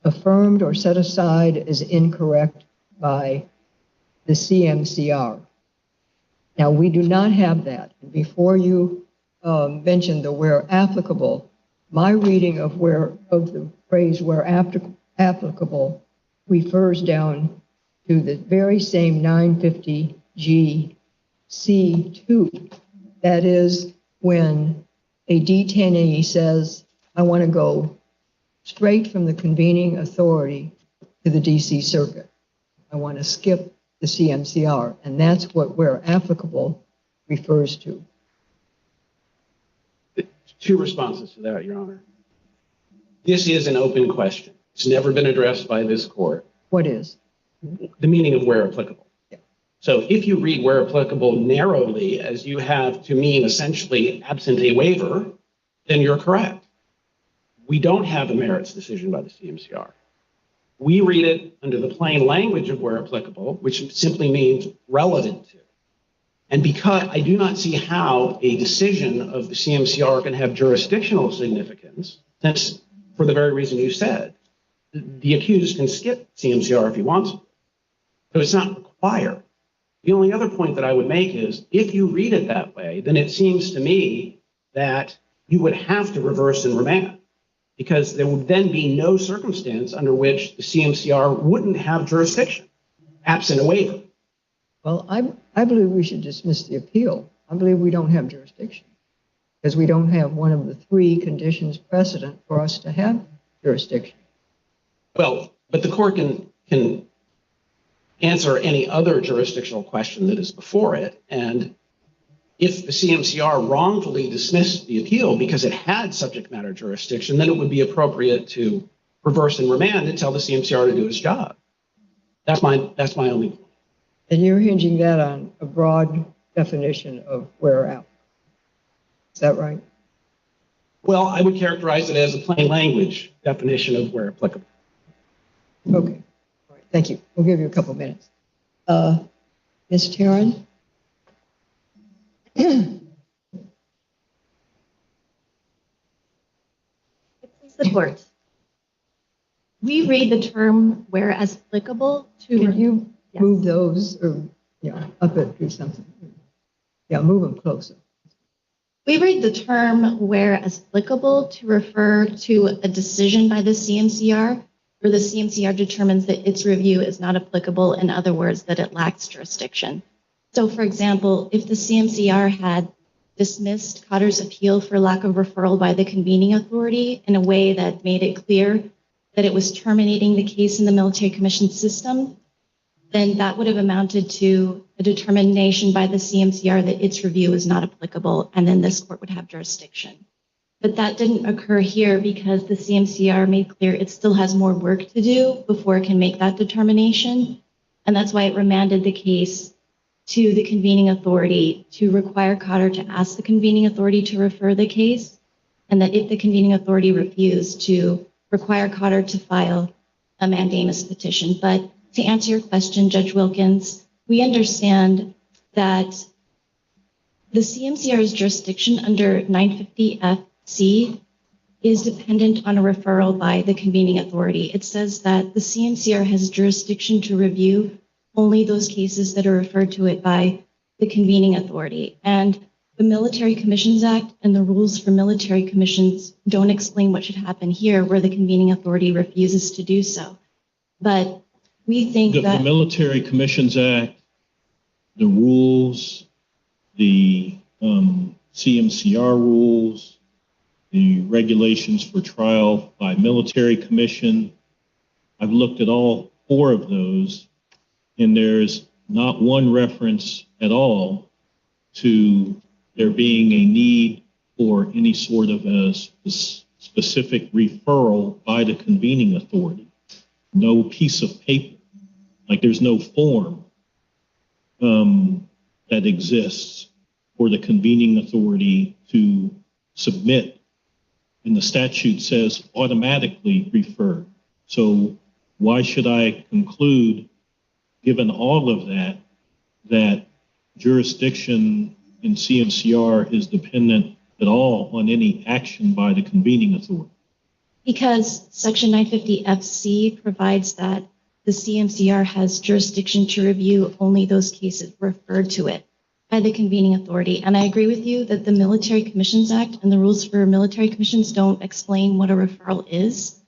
affirmed or set aside as incorrect by the CMCR. Now, we do not have that. Before you mentioned the where applicable, my reading of the phrase where applicable refers down to the very same 950G C2. That is when a detainee says, I want to go straight from the convening authority to the DC Circuit. I want to skip the CMCR, and that's what where applicable refers to. 2 responses to that, Your Honor. This is an open question. It's never been addressed by this court. What is? The meaning of where applicable. Yeah. So if you read where applicable narrowly as you have to mean essentially absent a waiver, then you're correct. We don't have a merits decision by the CMCR. We read it under the plain language of where applicable, which simply means relevant to. And because I do not see how a decision of the CMCR can have jurisdictional significance, since for the very reason you said, the accused can skip CMCR if he wants to. So it's not required. The only other point that I would make is if you read it that way, then it seems to me that you would have to reverse and remand, because there would then be no circumstance under which the CMCR wouldn't have jurisdiction, absent a waiver. Well, I believe we should dismiss the appeal. I believe we don't have jurisdiction because we don't have one of the 3 conditions precedent for us to have jurisdiction. Well, but the court can answer any other jurisdictional question that is before it. And if the CMCR wrongfully dismissed the appeal because it had subject matter jurisdiction, then it would be appropriate to reverse and remand and tell the CMCR to do its job. That's my only point. And you're hinging that on a broad definition of where out. Is that right? Well, I would characterize it as a plain language definition of where applicable. Okay. All right. Thank you. We'll give you a couple minutes. Ms. Taryn? Please the court. We read the term where as applicable to... Could you Yes. move those or, up it, do something? Yeah, move them closer. We read the term where as applicable to refer to a decision by the CMCR where the CMCR determines that its review is not applicable, in other words, that it lacks jurisdiction. So, for example, if the CMCR had dismissed Khadr's appeal for lack of referral by the convening authority in a way that made it clear that it was terminating the case in the military commission system, then that would have amounted to a determination by the CMCR that its review is not applicable, and then this court would have jurisdiction. But that didn't occur here because the CMCR made clear it still has more work to do before it can make that determination, and that's why it remanded the case to the convening authority to require Khadr to ask the convening authority to refer the case, and that if the convening authority refused, to require Khadr to file a mandamus petition. But to answer your question, Judge Wilkins, we understand that the CMCR's jurisdiction under 950FC is dependent on a referral by the convening authority. It says that the CMCR has jurisdiction to review only those cases that are referred to it by the convening authority. And the Military Commissions Act and the rules for military commissions don't explain what should happen here where the convening authority refuses to do so. But we think The that Military Commissions Act, the rules, the CMCR rules, the regulations for trial by military commission, I've looked at all 4 of those, and there's not one reference at all to there being a need for any sort of a specific referral by the convening authority. No piece of paper, like there's no form that exists for the convening authority to submit. And the statute says automatically refer. So why should I conclude, given all of that, that jurisdiction in CMCR is dependent at all on any action by the convening authority? because Section 950 FC provides that the CMCR has jurisdiction to review only those cases referred to it by the convening authority. And I agree with you that the Military Commissions Act and the rules for military commissions don't explain what a referral is.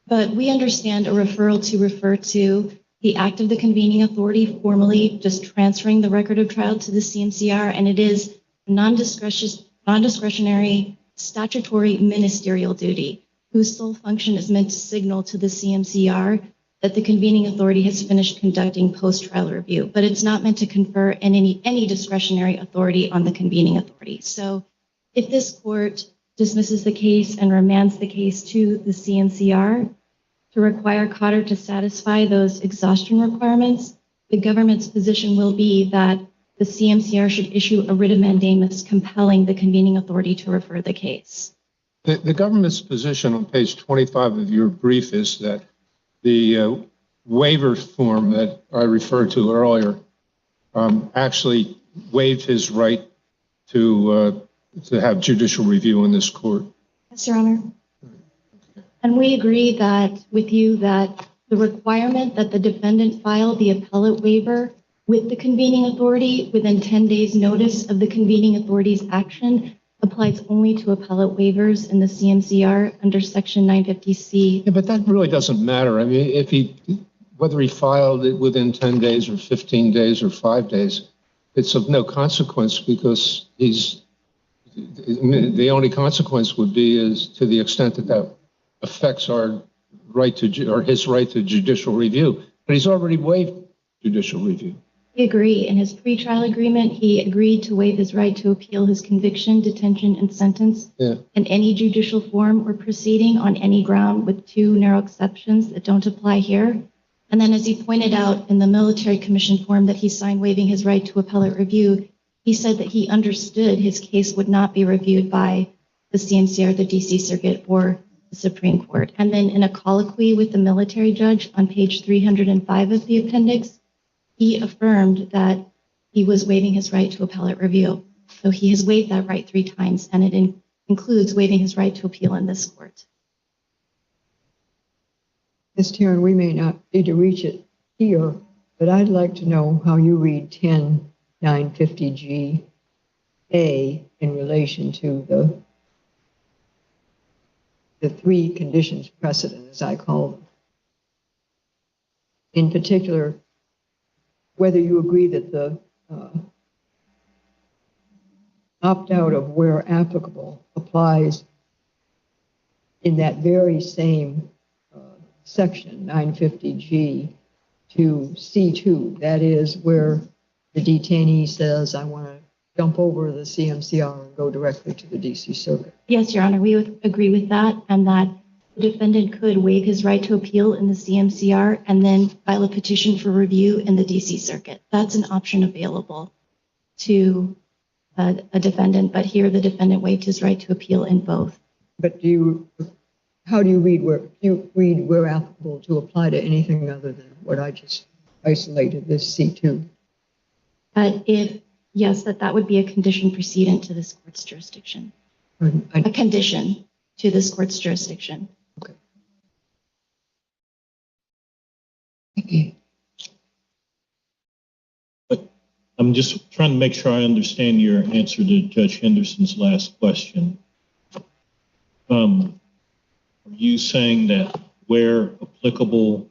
But we understand a referral to refer to the act of the convening authority formally just transferring the record of trial to the CMCR, and it is non-discretionary statutory ministerial duty whose sole function is meant to signal to the CMCR that the convening authority has finished conducting post-trial review, but it's not meant to confer any discretionary authority on the convening authority. So if this court dismisses the case and remands the case to the CMCR to require Khadr to satisfy those exhaustion requirements, the government's position will be that the CMCR should issue a writ of mandamus compelling the convening authority to refer the case. The government's position on page 25 of your brief is that the waiver form that I referred to earlier actually waived his right to have judicial review in this court. Yes, Your Honor. And we agree that with you that the requirement that the defendant file the appellate waiver with the convening authority within 10 days notice of the convening authority's action applies only to appellate waivers in the CMCR under Section 950C. Yeah, but that really doesn't matter. I mean, whether he filed it within 10 days or 15 days or 5 days, it's of no consequence because the only consequence would be is to the extent that that affects our right to, or his right to judicial review. But he's already waived judicial review. We agree. In his pretrial agreement, he agreed to waive his right to appeal his conviction, detention, and sentence in any judicial form or proceeding on any ground with 2 narrow exceptions that don't apply here. And then as he pointed out in the military commission form that he signed waiving his right to appellate review, he said that he understood his case would not be reviewed by the CMCR, the DC Circuit, or the Supreme Court. And then in a colloquy with the military judge on page 305 of the appendix, he affirmed that he was waiving his right to appellate review. So he has waived that right 3 times, and it includes waiving his right to appeal in this court. Ms. Tarrant, we may not need to reach it here, but I'd like to know how you read 10950G A in relation to the 3 conditions precedent, as I call them. In particular, whether you agree that the opt-out of where applicable applies in that very same section, 950G, to C2. That is where the detainee says, I want to jump over the CMCR and go directly to the DC Circuit. Yes, Your Honor, we would agree with that, and that the defendant could waive his right to appeal in the CMCR and then file a petition for review in the DC Circuit. That's an option available to a defendant, but here the defendant waived his right to appeal in both. But how do you read where applicable to apply to anything other than what I just isolated, this C2? Yes, that would be a condition precedent to this court's jurisdiction. A condition to this court's jurisdiction. But I'm I'm just trying to make sure I understand your answer to Judge Henderson's last question. Are you saying that where applicable,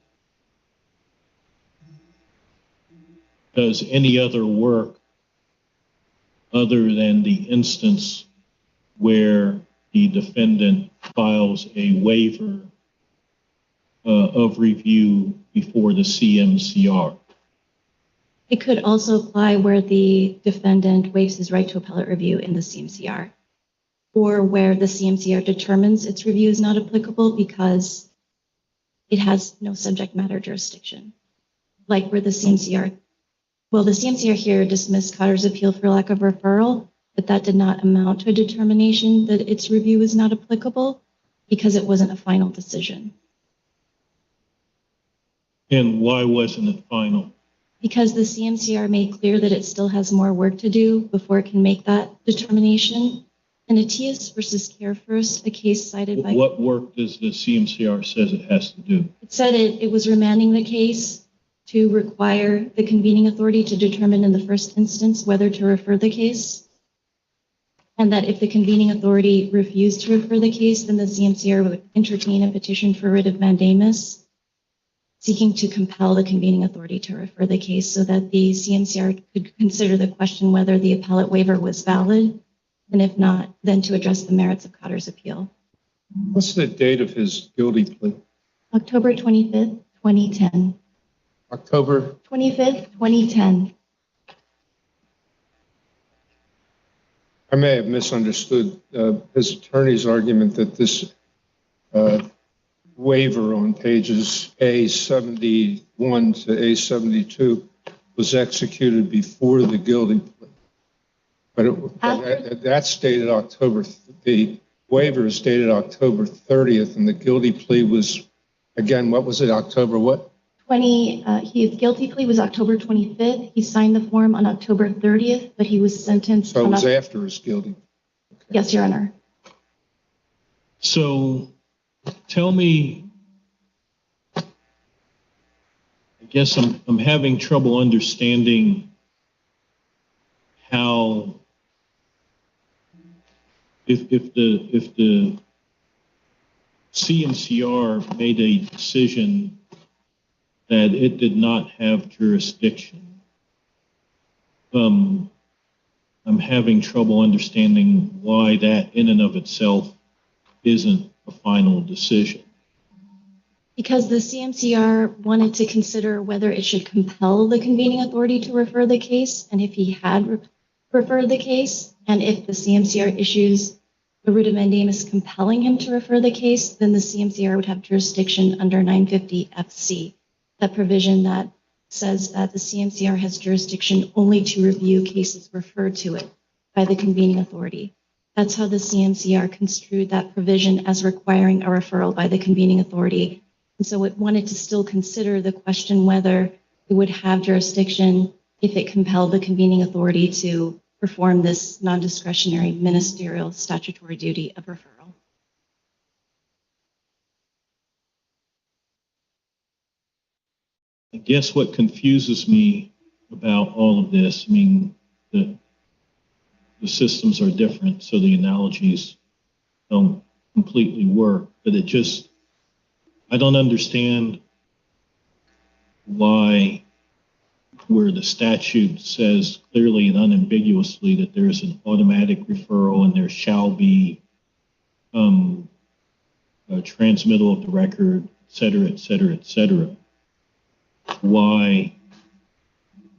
does any other work other than the instance where the defendant files a waiver of review before the CMCR? It could also apply where the defendant waives his right to appellate review in the CMCR, or where the CMCR determines its review is not applicable because it has no subject matter jurisdiction. Like where the CMCR here dismissed Khadr's appeal for lack of referral, but that did not amount to a determination that its review is not applicable because it wasn't a final decision. And why wasn't it final? Because the CMCR made clear that it still has more work to do before it can make that determination. And Atias versus Care First, a case cited by... What work does the CMCR says it has to do? It said it was remanding the case to require the convening authority to determine in the first instance whether to refer the case. And that if the convening authority refused to refer the case, then the CMCR would entertain a petition for writ of mandamus, seeking to compel the convening authority to refer the case so that the CMCR could consider the question whether the appellate waiver was valid, and if not, then to address the merits of Khadr's appeal. What's the date of his guilty plea? October 25th, 2010. October 25th, 2010. I may have misunderstood his attorney's argument that this waiver on pages A71 to A72 was executed before the guilty plea. But that's dated October, the waiver is dated October 30th, and the guilty plea was, again, what was it, October what? His guilty plea was October 25th. He signed the form on October 30th, but he was sentenced. So it was after his guilty. Okay. Yes, Your Honor. So tell me, I guess I'm having trouble understanding how, if the CMCR made a decision that it did not have jurisdiction, I'm having trouble understanding why that in and of itself isn't a final decision. Because the CMCR wanted to consider whether it should compel the convening authority to refer the case, and if he had referred the case, and if the CMCR issues a writ of mandamus compelling him to refer the case, then the CMCR would have jurisdiction under 950 FC, that provision that says that the CMCR has jurisdiction only to review cases referred to it by the convening authority. That's how the CMCR construed that provision as requiring a referral by the convening authority. And so it wanted to still consider the question whether it would have jurisdiction if it compelled the convening authority to perform this non-discretionary ministerial statutory duty of referral. I guess what confuses me about all of this, I mean, the systems are different, so the analogies don't completely work, but it just, I don't understand why, where the statute says clearly and unambiguously that there is an automatic referral and there shall be a transmittal of the record, et cetera, et cetera, et cetera, why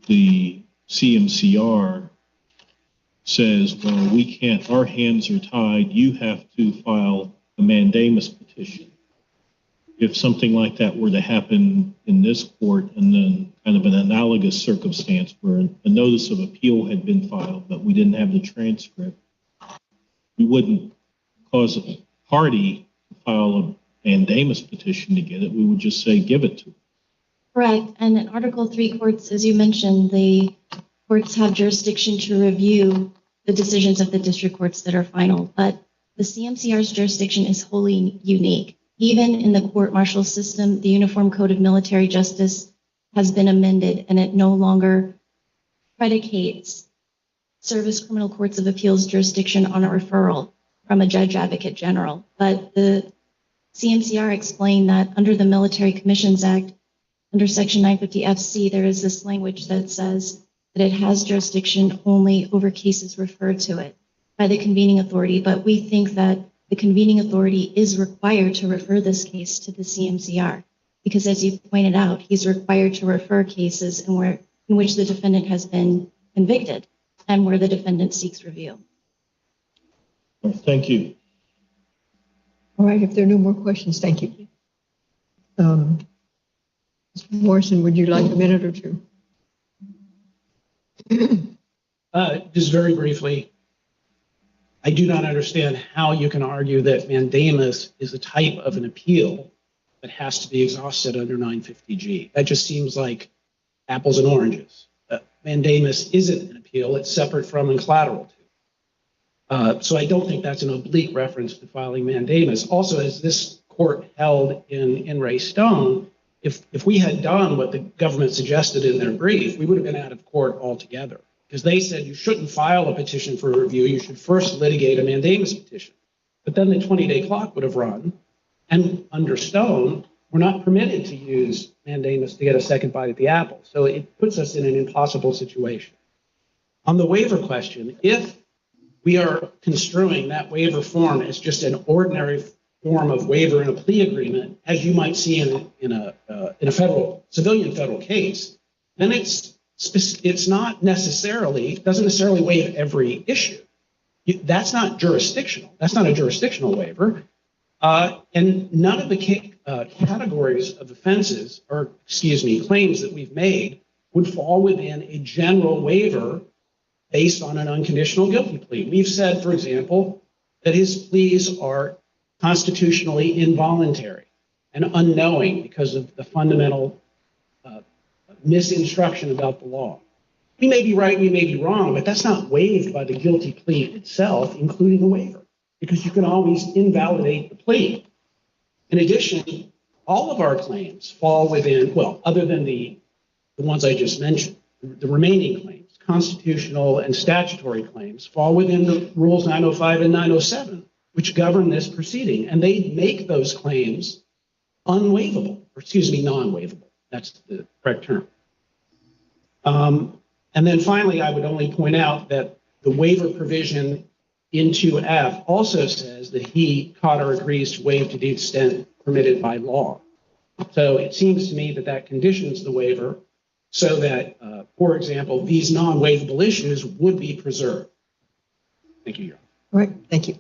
the CMCR says, well, we can't, our hands are tied, you have to file a mandamus petition. If something like that were to happen in this court, and then kind of an analogous circumstance where a notice of appeal had been filed, but we didn't have the transcript, we wouldn't cause a party to file a mandamus petition to get it. We would just say, give it to them. Correct. And in Article 3 courts, as you mentioned, the courts have jurisdiction to review the decisions of the district courts that are final, but the CMCR's jurisdiction is wholly unique. Even in the court-martial system, the Uniform Code of Military Justice has been amended, and it no longer predicates service criminal courts of appeals jurisdiction on a referral from a judge advocate general. But the CMCR explained that under the Military Commissions Act, under Section 950 FC, there is this language that says that it has jurisdiction only over cases referred to it by the convening authority. But we think that the convening authority is required to refer this case to the CMCR because, as you pointed out, he's required to refer cases in which the defendant has been convicted and where the defendant seeks review. Thank you. All right, if there are no more questions, thank you. Mr. Morrison, would you like a minute or two? Just very briefly, I do not understand how you can argue that mandamus is a type of an appeal that has to be exhausted under 950G. That just seems like apples and oranges. Mandamus isn't an appeal, it's separate from and collateral to. So I don't think that's an oblique reference to filing mandamus. Also, as this court held in Ray Stone, if we had done what the government suggested in their brief, we would have been out of court altogether. Because they said you shouldn't file a petition for review, you should first litigate a mandamus petition. But then the 20-day clock would have run, and under Stone, we're not permitted to use mandamus to get a second bite at the apple. So it puts us in an impossible situation. On the waiver question, if we are construing that waiver form as just an ordinary form of waiver in a plea agreement, as you might see in a civilian federal case, then it's not necessarily, doesn't necessarily waive every issue. That's not jurisdictional. That's not a jurisdictional waiver. And none of the categories of offenses, or claims that we've made would fall within a general waiver based on an unconditional guilty plea. We've said, for example, that his pleas are constitutionally involuntary and unknowing because of the fundamental misinstruction about the law. We may be right, we may be wrong, but that's not waived by the guilty plea itself, including the waiver, because you can always invalidate the plea. In addition, all of our claims fall within, well, other than the ones I just mentioned, the remaining claims, constitutional and statutory claims, fall within the Rules 905 and 907, which govern this proceeding, and they make those claims unwaivable, or non-waivable. That's the correct term. And then finally, I would only point out that the waiver provision in 2F also says that Khadr agrees to waive to the extent permitted by law. So it seems to me that that conditions the waiver so that, for example, these non-waivable issues would be preserved. Thank you, Your Honor. All right, thank you.